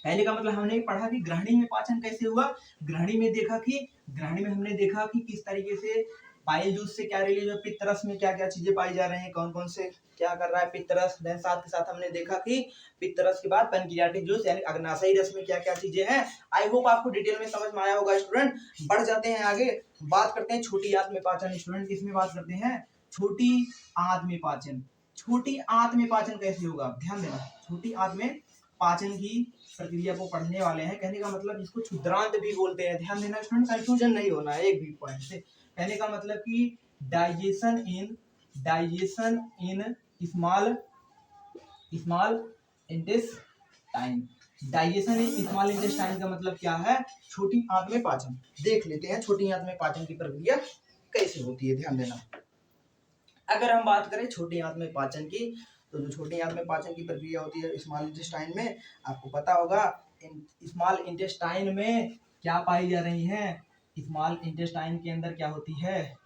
पहले का मतलब हमने पढ़ा कि ग्रहणी में पाचन कैसे हुआ, ग्रहणी में हमने देखा कि किस तरीके से बाइल जूस से क्या रिलीज है, पित्तरस में क्या क्या चीजें पाई जा रही हैं, कौन कौन से क्या कर रहा है पित्तरस। देन साथ के साथ हमने देखा कि पित्तरस के बाद पैनक्रियाटिक जूस यानी अग्नाशयी रस में क्या क्या चीजें हैं। आई होप आपको डिटेल में समझ में आया होगा स्टूडेंट। बढ़ जाते हैं आगे, बात करते हैं छोटी आंत में पाचन। स्टूडेंट किसमें बात करते हैं, छोटी आंत में पाचन। छोटी आंत में पाचन कैसे होगा, ध्यान देना, छोटी आंत में पाचन की प्रक्रिया को पढ़ने वाले हैं। कहने का मतलब इसको क्षुद्रांत भी बोलते हैं, ध्यान देना स्टूडेंट, कंफ्यूजन नहीं होना है एक भी पॉइंट से। कहने का मतलब कि digestion in small intestine. Digestion in small intestine का मतलब क्या है, छोटी आंत में पाचन। देख लेते हैं छोटी आंत में पाचन की प्रक्रिया कैसे होती है, ध्यान देना। अगर हम बात करें छोटी आंत में पाचन की, तो जो छोटी आंत में पाचन की प्रक्रिया होती है स्मॉल इंटेस्टाइन में, आपको पता होगा स्मॉल इंटेस्टाइन में क्या पाई जा रही हैं, स्मॉल इंटेस्टाइन के अंदर क्या होती है,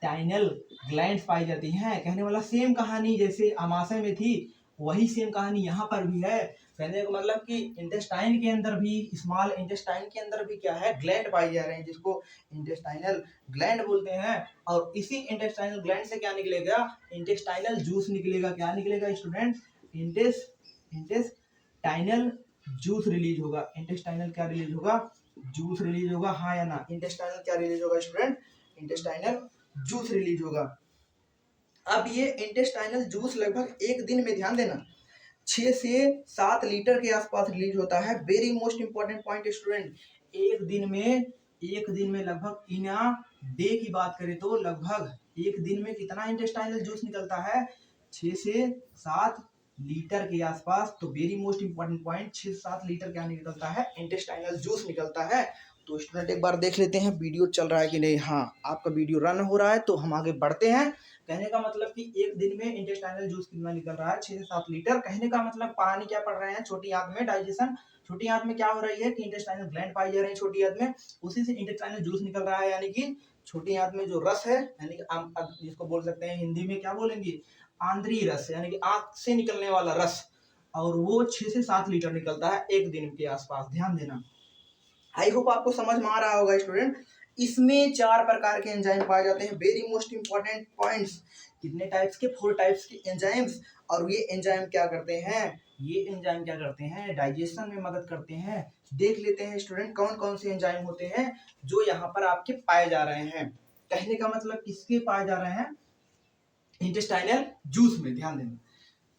इंटेस्टाइनल ग्लैंड्स पाई जाती हैं। कहने वाला सेम कहानी जैसे आमाशय में थी वही सेम कहानी यहाँ पर भी है। कहने का मतलब कि इंटेस्टाइन के अंदर भी, स्मॉल इंटेस्टाइन के अंदर भी क्या है, ग्लैंड पाए जा रहे हैं जिसको इंटेस्टाइनल ग्लैंड बोलते हैं। और इसी इंटेस्टाइनल ग्लैंड से क्या निकलेगा, इंटेस्टाइनल जूस निकलेगा। क्या निकलेगा स्टूडेंट, इंटेस्टाइनल जूस रिलीज होगा। इंटेस्टाइनल क्या रिलीज होगा, जूस रिलीज होगा, हाँ या ना। इंटेस्टाइनल क्या रिलीज होगा स्टूडेंट, इंटेस्टाइनल जूस रिलीज होगा। अब ये इंटेस्टाइनल जूस लगभग एक दिन में, ध्यान देना, 6 से 7 लीटर के आसपास रिलीज होता है। Very most important point student, एक दिन में लगभग इन डे की बात करें तो लगभग एक दिन में कितना इंटेस्टाइनल जूस निकलता है, 6 से 7 लीटर के आसपास। तो वेरी मोस्ट इंपॉर्टेंट पॉइंट, 6 से 7 लीटर क्या निकलता है, इंटेस्टाइनल जूस निकलता है। तो स्टूडेंट एक बार देख लेते हैं वीडियो चल रहा है कि नहीं। हाँ, आपका वीडियो रन हो रहा है, तो हम आगे बढ़ते हैं। कहने का मतलब कि एक दिन में इंटेस्टाइनल जूस कितना निकल रहा है, 6 से 7 लीटर। कहने का मतलब पानी क्या पढ़ रहे हैं, छोटी आंत में डाइजेशन, छोटी आंत में क्या हो रही है कि इंटेस्टाइनल ग्लैंड पाई जा रही है छोटी आंत में, उसी से इंटेस्टाइनल जूस निकल रहा है। यानी कि छोटी आंत में जो रस है, यानी कि जिसको बोल सकते हैं हिंदी में क्या बोलेंगे, आंद्रीय रस, यानी कि आंत से निकलने वाला रस, और वो 6 से 7 लीटर निकलता है एक दिन के आसपास। ध्यान देना, आई होप आपको समझ में आ रहा होगा स्टूडेंट। इसमें 4 प्रकार के एंजाइम पाए जाते हैं। वेरी मोस्ट इंपॉर्टेंट पॉइंट्स, कितने टाइप्स के, 4 टाइप्स के एंजाइम्स। और ये एंजाइम क्या करते हैं, ये एंजाइम क्या करते हैं, डाइजेशन में मदद करते हैं। देख लेते हैं स्टूडेंट कौन कौन से एंजाइम होते हैं जो यहाँ पर आपके पाए जा रहे हैं। कहने का मतलब किसके पाए जा रहे हैं, इंटेस्टाइनल जूस में। ध्यान देना,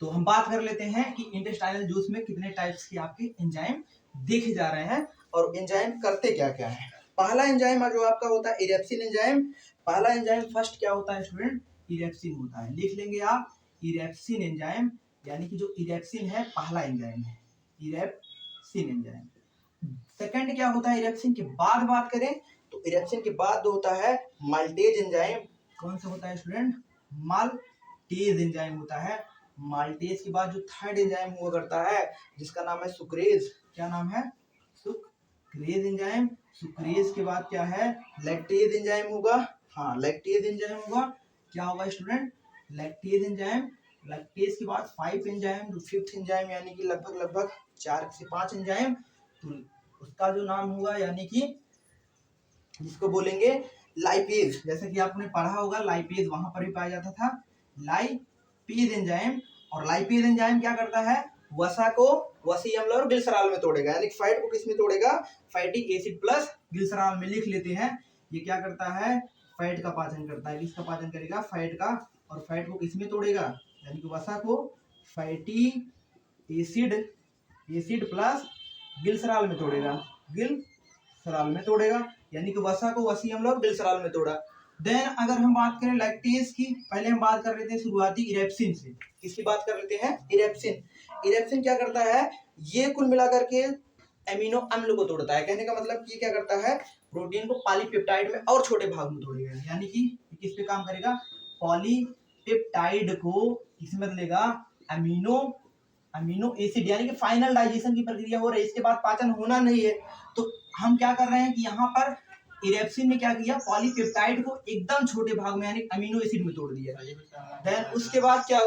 तो हम बात कर लेते हैं कि इंटेस्टाइनल जूस में कितने टाइप्स के आपके एंजाइम देखे जा रहे हैं और एंजाइम करते क्या क्या है। पहला एंजाइम जो आपका होता है इरेप्सिन एंजाइम। पहला एंजाइम फर्स्ट क्या होता है स्टूडेंट, इरेप्सिन होता है। लिख लेंगे आप, इरेप्सिन एंजाइम, यानी कि जो इरेप्सिन है पहला एंजाइम है, इरेप्सिन एंजाइम। सेकंड क्या होता है, इरेप्सिन के बाद बात करें तो इरेप्सिन के बाद होता है माल्टेज एंजाइम। कौन सा होता है स्टूडेंट, माल्टेज एंजाइम होता है। माल्टेज के बाद जो थर्ड एंजाइम हुआ करता है जिसका नाम है सुक्रेज। क्या नाम है, सुक्रेज एंजाइम। सुक्रेज के बाद क्या है, लैक्टेज एंजाइम होगा। हाँ, लैक्टेज एंजाइम होगा। क्या होगा स्टूडेंट, लैक्टेज एंजाइम। लैक्टेज के बाद 5 एंजाइम, जो 5th एंजाइम, यानी कि लगभग 4 से 5 एंजाइम। तो उसका जो नाम हुआ, यानी कि जिसको बोलेंगे लाइपेज। जैसे कि आपने पढ़ा होगा लाइपेज वहां पर भी पाया जाता था, लाइपेज एंजाइम। और लाइपेज एंजाइम क्या करता है, वसा को वसीय अम्ल और ग्लिसरॉल में तोड़ेगा, यानी फैट को किस में तोड़ेगा, फैटिक एसिड प्लस ग्लिसरॉल में। लिख लेते हैं, ये क्या करता है, फैट का पाचन करता है। किसका पाचन करेगा, फैट का। और फैट को किस में तोड़ेगा, यानी कि वसा को फैटी एसिड प्लस ग्लिसरॉल में तोड़ेगा, ग्लिसरॉल में तोड़ेगा, यानी कि वसा को वसीय अम्ल और ग्लिसरॉल में तोड़ा। देन अगर हम बात करें लैक्टेज की, पहले हम बात कर लेते हैं शुरुआती इरेप्सिन से। किसकी बात कर लेते हैं, इरेप्सिन। इरेप्सिन क्या करता है, ये कुल मिलाकर के एमिनो अम्ल को तोड़ता है। कहने का मतलब ये क्या करता है, प्रोटीन को पॉलीपेप्टाइड में और छोटे भाग में तोड़ेगा, यानी कि किस पे काम करेगा, पॉलीपेप्टाइड को किसमें बदलेगा, अमीनो एसिड, यानी कि फाइनल डाइजेशन की प्रक्रिया हो रही है, इसके बाद पाचन होना नहीं है। तो हम क्या कर रहे हैं कि यहाँ पर इरेप्सिन ने क्या किया, पॉलीपेप्टाइड को एकदम छोटे भाग में यानी अमीनो एसिड में तोड़ दिया। देन उसके बाद क्या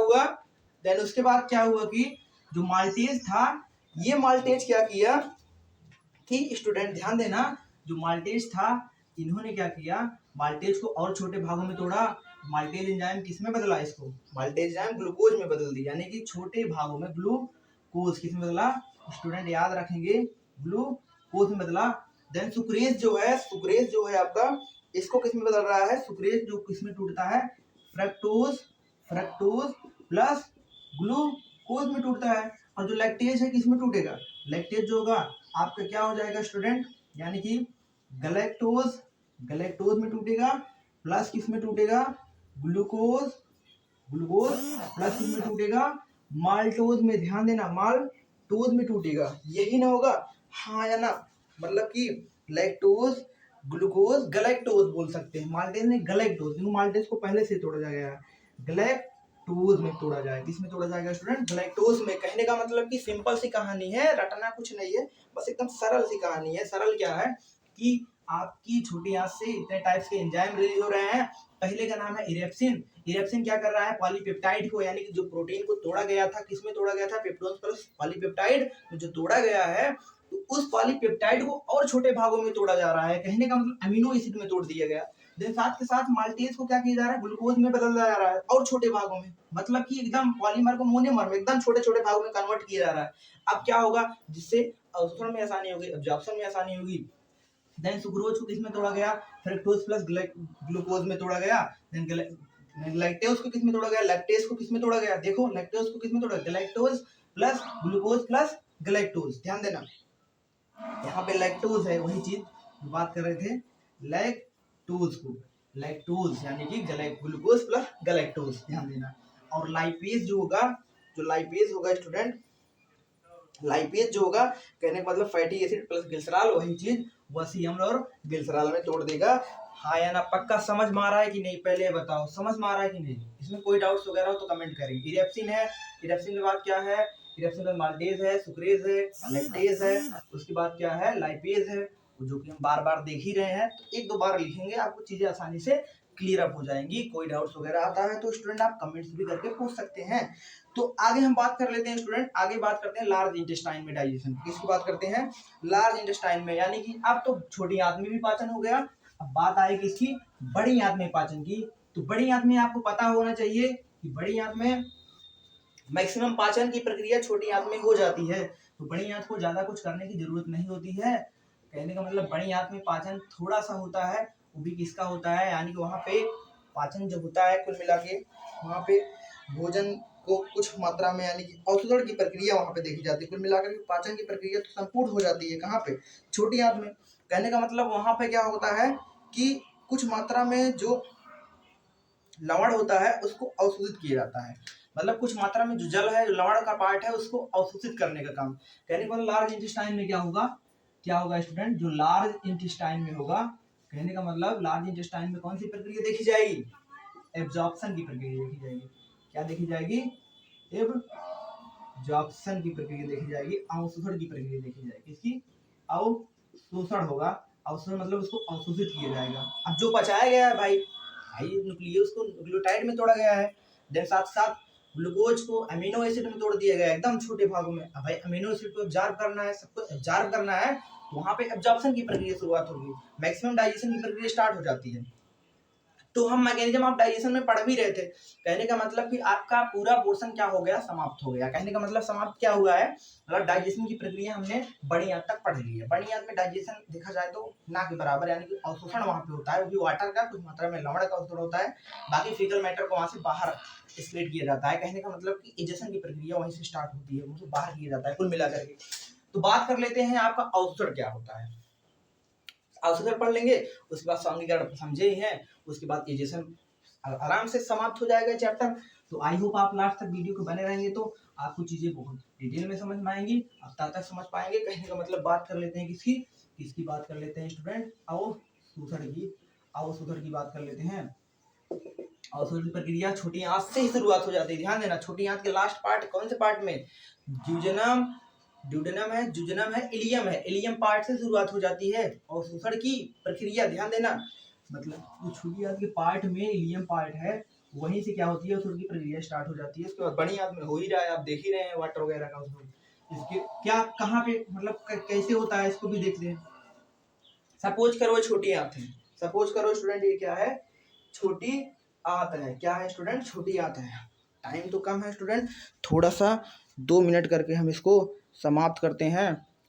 हुआ कि जो माल्टेज था, ये माल्टेज क्या किया कि स्टूडेंट ध्यान देना, जो माल्टेज था इन्होंने क्या किया, माल्टेज को और छोटे भागों में तोड़ा। माल्टेज एंजाइम किसमें बदला, इसको माल्टेज एंजाइम ग्लूकोज में बदल दी, यानी कि छोटे भागों में ग्लूकोज किसमें बदला, स्टूडेंट याद रखेंगे, ग्लूकोज में बदला। देन सुक्रेज जो है आपका, इसको किसमें बदल रहा है, सुक्रेज जो किसमें टूटता है, फ्रक्टोज प्लस ग्लूकोज में टूटता है। और जो लैक्टेज है किसमें टूटेगा, लैक्टेज जो होगा आपका क्या हो जाएगा स्टूडेंट, यानी कि गलैक्टोज में टूटेगा, प्लस किसमें टूटेगा, ग्लूकोज प्लस किसमें टूटेगा, माल्टोज में। ध्यान देना, माल्टोज में टूटेगा, यही ना होगा, हाँ या ना। मतलब कि लैक्टोज, ग्लूकोज, गलैक्टोज बोल सकते हैं, माल्टेज ने गलैक्टोज, क्योंकि माल्टेज को पहले से तोड़ा जाएगा, गलैक्टोज में तोड़ा जाएगा। किसमें तोड़ा जाएगा स्टूडेंट, गलैक्टोज में। कहने का मतलब कि सिंपल सी कहानी है, रटना कुछ नहीं है, बस एकदम सरल सी कहानी है। सरल क्या है कि आपकी छोटी आंत से इतने टाइप्स के एंजाइम रिलीज हो रहे हैं पहले का नाम है इरेप्सिन। इरेप्सिन क्या कर रहा है, पॉलीपेप्टाइड को, यानी कि जो प्रोटीन को तोड़ा गया था, किसमें तोड़ा गया था, पेप्टोन प्लस पॉलीपेप्टाइड जो तोड़ा गया है, तो उस पॉलीपेप्टाइड को और छोटे भागों में तोड़ा जा रहा है। कहने का मतलब अमीनो एसिड में तोड़ दिया गया। देन साथ के साथ माल्टेज को क्या किया जा रहा है, ग्लूकोज में बदला जा रहा है और छोटे भागों में, मतलब कि एकदम पॉलीमर को मोनोमर में एकदम छोटे छोटे भागों में कन्वर्ट किया जा रहा है। अब क्या होगा, जिससे अवशोषण में आसानी होगी, एब्जॉर्प्शन में आसानी होगी। देन सुक्रोज को किसमें तोड़ा गया, फ्रक्टोज प्लस ग्लूकोज में तोड़ा गया। देन लैक्टेज को किसमें तोड़ा गया, लैक्टेज को किसमें तोड़ा गया, देखो लैक्टेज को किसमें तोड़ा गया, लैक्टोज प्लस ग्लूकोज प्लस गलैक्टोज। ध्यान देना, यहाँ पे लैक्टोज है, वही चीज जो बात कर रहे थे, लैक्टोज को, लैक्टोज यानी कि ग्लूकोज प्लस गलैक्टोज, ध्यान देना। और लाइपेज जो होगा, जो लाइपेज होगा स्टूडेंट, लाइपेज जो होगा, कहने का मतलब फैटी एसिड प्लस ग्लिसरॉल, वही चीज वसी अम्ल और ग्लिसरॉल में तोड़ देगा। हाँ या ना, पक्का समझ में आ रहा है कि नहीं, पहले बताओ समझ में आ रहा है कि नहीं, इसमें कोई डाउट्स वगैरह हो तो कमेंट करेंगे। इरेप्सिन है, इरेप्सिन के बाद क्या है, इरेप्सिन में माल्टेज है, सुक्रेज है, लैक्टेज है, उसके बाद क्या है, लाइपेज है, जो कि हम बार बार देख ही रहे हैं, तो एक दो बार लिखेंगे, आपको चीजें आसानी से क्लियर अप हो जाएंगी। कोई डाउट्स वगैरह आता है तो स्टूडेंट आप कमेंट्स भी करके पूछ सकते हैं। तो आगे हम बात कर लेते हैं स्टूडेंट, आगे बात करते हैं लार्ज इंटेस्टाइन में डाइजेशन, किसकी बात करते हैं, लार्ज इंटेस्टाइन में, यानी कि अब तो छोटी आंत में भी पाचन हो गया, अब बात आएगी इसकी बड़ी आंत में पाचन की। तो बड़ी आंत में आपको पता होना चाहिए कि बड़ी आंत में मैक्सिमम पाचन की प्रक्रिया छोटी आंत में हो जाती है, तो बड़ी आंत को ज्यादा कुछ करने की जरूरत नहीं होती है। कहने का मतलब बड़ी आंत में पाचन थोड़ा सा होता है, वो भी किसका होता है, यानी कि वहां पे पाचन जो होता है कुल मिला के, वहां पे भोजन को कुछ मात्रा में, यानी कि अवशोषण की प्रक्रिया वहां पे देखी जाती है। कुल मिलाकर के पाचन की प्रक्रिया तो संपूर्ण हो जाती है, कहाँ पे, छोटी आंत में। कहने का मतलब वहां पे क्या होता है कि कुछ मात्रा में जो लवण होता है उसको अवशोषित किया जाता है, मतलब कुछ मात्रा में जो जल है, जो लवण का पार्ट है, उसको अवशोषित करने का काम। कहने का मतलब लार्ज इंटेस्टाइन में क्या होगा, क्या होगा स्टूडेंट, जो लार्ज इंटेस्टाइन में होगा, कहने का मतलब लार्ज इंटेस्टाइन में कौन सी प्रक्रिया देखी जाएगी, एब्जॉर्प्शन की प्रक्रिया देखी जाएगी। क्या देखी जाएगी, एब्जॉर्प्शन की प्रक्रिया देखी जाएगी, अवशोषण की प्रक्रिया देखी जाएगी। इसकी अवशोषण होगा, अवशोषण मतलब उसको अवशोषित किया जाएगा। अब जो पचाया गया है भाई, न्यूक्लियस को न्यूक्लियोटाइड में तोड़ा गया है, देन साथ साथ ग्लूकोज को अमीनो एसिड में तोड़ दिया गया है एकदम छोटे भागों में। अब भाई अमीनो एसिड को एब्जॉर्ब करना है, सबको एब्जॉर्ब करना है, तो वहां पे एब्जॉर्प्शन की प्रक्रिया शुरुआत होगी, मैक्सिमम डाइजेशन की प्रक्रिया स्टार्ट हो जाती है। तो हम मैकेनिज्म ऑफ डाइजेशन में पढ़ भी रहे थे। कहने का मतलब कि आपका पूरा पोर्शन क्या हो गया, समाप्त हो गया। कहने का मतलब समाप्त क्या हुआ है, मतलब डाइजेशन की प्रक्रिया हमने बड़ी आंत तक पढ़ ली है। बड़ी आंत में डाइजेशन देखा जाए तो ना के बराबर, यानी कि अवशोषण वहां पे होता है, वो भी वाटर का, कुछ मात्रा में लवण का अवशोषण होता है, बाकी फीकल मैटर को वहां से बाहर एक्सक्रीट किया जाता है। कहने का मतलब कि डाइजेशन की प्रक्रिया वहीं से स्टार्ट होती है, मुझे बाहर किया जाता है कुल मिलाकर के। तो बात कर लेते हैं आपका अवशोषण क्या होता है, अवशोषण पढ़ लेंगे, उसके बाद सांघीकरण समझे ही हैं, उसके बाद डाइजेशन आराम से समाप्त हो जाएगा चैप्टर। तो आई होप आप लास्ट तक वीडियो को बने रहेंगे तो आपको चीजें बहुत डिटेल में समझ में आएंगी, आप तब तक समझ पाएंगे। कहने का मतलब बात कर लेते हैं किसकी, किसकी बात कर लेते हैं स्टूडेंट, अवशोषण की, अवशोषण की बात कर लेते हैं। अवशोषण की प्रक्रिया छोटी आंत से ही शुरुआत हो जाती है, ध्यान देना, छोटी आंत के लास्ट पार्ट कौन से पार्ट में, ड्यूडेनम, ड्यूडेनम है, जुजनम है, इलियम है, इलियम पार्ट से शुरुआत हो जाती है अवशोषण की प्रक्रिया। ध्यान देना, मतलब जो छोटी आंत के पार्ट में इलियम पार्ट है, वहीं से क्या होती है, अवशोषण की प्रक्रिया स्टार्ट हो जाती है। उसके बाद बड़ी आंत में हो ही रहा है, आप देख ही रहे हैं वाटर वगैरह का अवशोषण। इसके क्या कहाँ पे मतलब कैसे होता है, इसको भी देखते हैं। सपोज करो छोटी आंत है, सपोज करो स्टूडेंट ये क्या है, छोटी आंत है, क्या है स्टूडेंट, छोटी आंत है। टाइम तो कम है स्टूडेंट, थोड़ा सा 2 मिनट करके हम इसको समाप्त करते हैं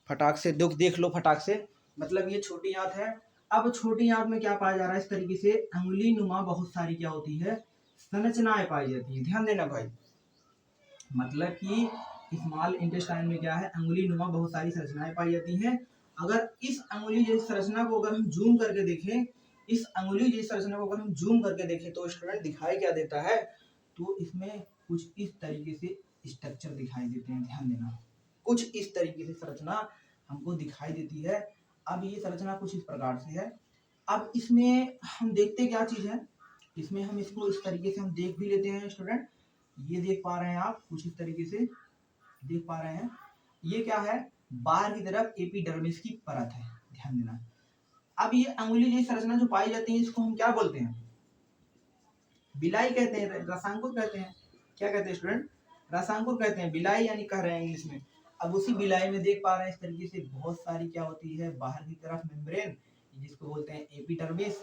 फटाक से, देख लो फटाक से। मतलब ये छोटी आंत है। अब छोटी आंत में क्या पाया जा रहा है, इस तरीके से अंगुली नुमा बहुत सारी क्या होती है, संरचनाएं पाई जाती है। ध्यान देना भाई, मतलब कि स्मॉल इंटेस्टाइन में क्या है, अंगुली नुमा बहुत सारी संरचनाएं पाई जाती हैं। अगर इस अंगुली जैसी संरचना को अगर हम जूम करके देखें, इस अंगुली जैसी संरचना को अगर हम जूम करके देखें तो स्टूडेंट दिखाई क्या देता है, तो इसमें कुछ इस तरीके से स्ट्रक्चर दिखाई देते हैं। ध्यान देना, कुछ इस तरीके से संरचना हमको दिखाई देती है। अब ये संरचना कुछ इस प्रकार से है। अब इसमें हम देखते क्या चीज है, इसमें हम इसको इस तरीके से हम देख भी लेते हैं स्टूडेंट, ये देख पा रहे हैं आप, कुछ इस तरीके से देख पा रहे हैं। ये क्या है, बाहर की तरफ एपिडर्मिस की परत है, ध्यान देना। अब ये अंगुली जैसी संरचना जो पाई जाती है, इसको हम क्या बोलते हैं, बिलाई कहते हैं, रसांकुर कहते हैं। क्या कहते हैं स्टूडेंट? रसांकुर कहते हैं, बिलाई यानी कह रहे हैं इंग्लिश में। अब उसी बिलाई में देख पा रहे हैं इस तरीके से बहुत सारी क्या होती है बाहर की तरफ मेम्ब्रेन, जिसको बोलते हैं एपिडर्मिस।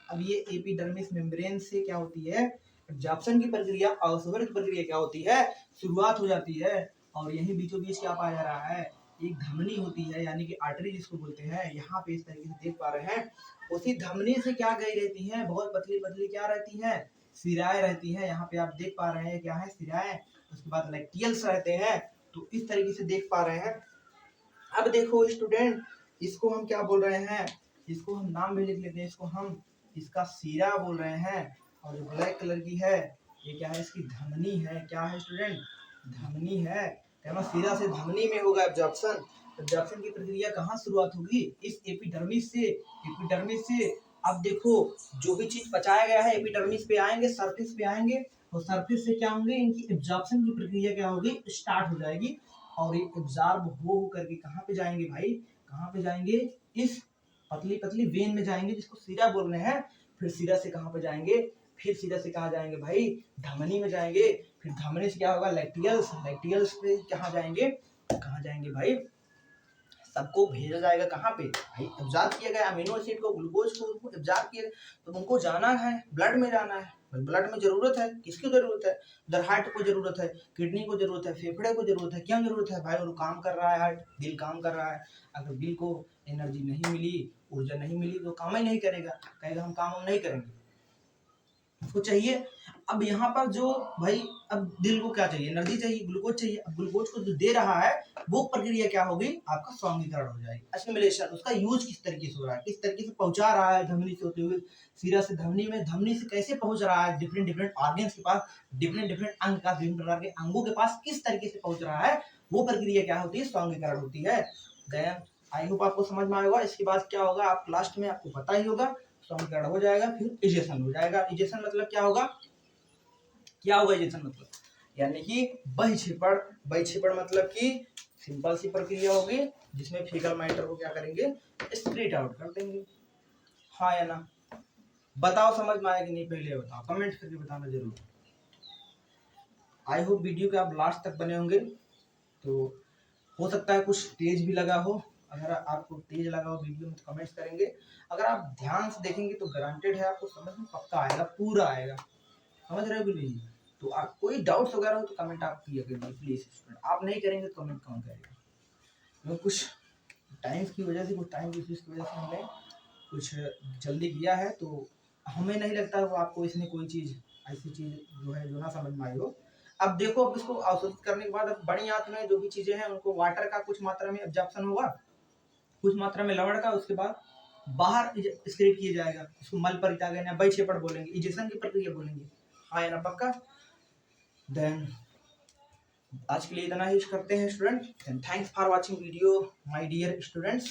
अब ये एपिडर्मिस मेम्ब्रेन से क्या होती है, एब्जॉर्प्शन की प्रक्रिया, अवशोषण की प्रक्रिया क्या होती है, शुरुआत हो जाती है। और यही बीचों बीच क्या पाया जा रहा है, एक धमनी होती है यानी कि आर्टरी जिसको बोलते हैं, यहाँ पे इस तरीके से देख पा रहे हैं। उसी धमनी से क्या गई रहती हैं, बहुत पतली पतली क्या रहती हैं, सिराएं रहती हैं। यहाँ पे आप देख पा रहे हैं क्या है, सिराएं। उसके बाद लैक्टियल्स रहते हैं। तो इस तरीके से देख पा रहे हैं। अब देखो स्टूडेंट, इसको हम क्या बोल रहे हैं, इसको हम नाम भी लिख लेते हैं, इसको हम इसका सीरा बोल रहे हैं। और जो ब्लैक कलर की है ये क्या है, इसकी धमनी है। क्या है स्टूडेंट? धमनी है। कहना सीरा से धमनी में होगा एब्जॉर्प्शन। एब्जॉर्प्शन की प्रक्रिया कहाँ शुरुआत होगी, इस एपिडर्मिस से। एपिडर्मिस से अब देखो जो भी चीज पचाया गया है एपिडर्मिस पे आएंगे, सरफेस पे आएंगे, और सरफेस से क्या होंगे, इनकी एब्जॉर्प्शन की प्रक्रिया क्या होगी, स्टार्ट हो जाएगी। और ये एब्जॉर्ब हो करके कहाँ पे जाएंगे भाई, कहाँ पे जाएंगे, इस पतली पतली वेन में जाएंगे जिसको सीरा बोल रहे हैं। फिर सीरा से कहाँ पे जाएंगे, फिर सीरा से कहाँ जाएंगे भाई, धमनी में जाएंगे। फिर धमनी से क्या होगा, लैक्टियल्स। लैक्टियल्स पे कहाँ जाएंगे, कहाँ जाएंगे भाई, सबको भेजा जाएगा कहाँ पे भाई, एब्जॉर्ब किया गया अमीनो एसिड को, ग्लूकोज को, उनको एब्जॉर्ब किया तो उनको जाना है, ब्लड में जाना है। ब्लड में जरूरत है, किसकी जरूरत है, उधर हार्ट को जरूरत है, किडनी को जरूरत है, फेफड़े को जरूरत है। क्यों जरूरत है भाई, वो काम कर रहा है हार्ट, दिल काम कर रहा है। अगर दिल को एनर्जी नहीं मिली, ऊर्जा नहीं मिली तो काम ही नहीं करेगा, कहेगा हम काम नहीं करेंगे, उसको चाहिए। अब यहाँ पर जो भाई, अब दिल को क्या चाहिए, एनर्जी चाहिए, ग्लूकोज चाहिए। अब ग्लूकोज को जो दे रहा है वो प्रक्रिया क्या होगी, आपका स्वांगीकरण हो जाएगी, एसिमिलेशन। उसका यूज किस तरीके से हो रहा है, किस तरीके से पहुंचा रहा है धमनी से होते हुए सीरा से धमनी में, धमनी से कैसे पहुंच रहा है डिफरेंट डिफरेंट ऑर्गन्स के पास, डिफरेंट डिफरेंट अंग का, विभिन्न प्रकार के अंगों के पास किस तरीके से पहुंच रहा है, वो प्रक्रिया क्या होती है, स्वांगीकरण होती है। देन आई होप आपको समझ में आएगा। इसके बाद क्या होगा, आप लास्ट में आपको पता ही होगा, स्वांगीकरण हो जाएगा, फिर इजेशन हो जाएगा। इजेशन मतलब क्या होगा, क्या होगा इजेक्शन मतलब, यानी कि बहिक्षेपण। बहिक्षेपण मतलब कि सिंपल सी प्रक्रिया होगी जिसमें फीकल मैटर को क्या करेंगे, स्क्रीट आउट कर देंगे। हाँ या ना, बताओ समझ में आया कि नहीं, पहले बताओ, कमेंट करके बताना जरूर। आई होप वीडियो के आप लास्ट तक बने होंगे। तो हो सकता है कुछ तेज भी लगा हो, अगर आपको तेज लगा हो वीडियो में तो कमेंट्स करेंगे। अगर आप ध्यान से देखेंगे तो गारंटेड है आपको समझ में पक्का आएगा, पूरा आएगा। समझ रहे हो कि नहीं? तो आप कोई डाउट्स वगैरह हो तो कमेंट आप किया करिए प्लीज स्टूडेंट, आप नहीं करेंगे तो कमेंट कौन करेगा। तो कुछ टाइम की वजह से, कुछ टाइम की वजह से हमने कुछ जल्दी किया है, तो हमें नहीं लगता वो आपको इसमें कोई चीज़ ऐसी चीज़ जो है जो ना समझ में आई हो। अब देखो, अब इसको अवशोषित करने के बाद अब बड़ी आंत में जो भी चीज़ें हैं उनको वाटर का कुछ मात्रा में एब्जॉर्प्शन होगा, कुछ मात्रा में लवण का, उसके बाद बाहर एक्सक्रीट किया जाएगा, उसको मल परित्यागन या बहिक्षेपण बोलेंगे, इजेशन की प्रक्रिया बोलेंगे। हाँ या ना पक्का? देन आज के लिए इतना ही करते हैं student. Thanks for watching video my dear students.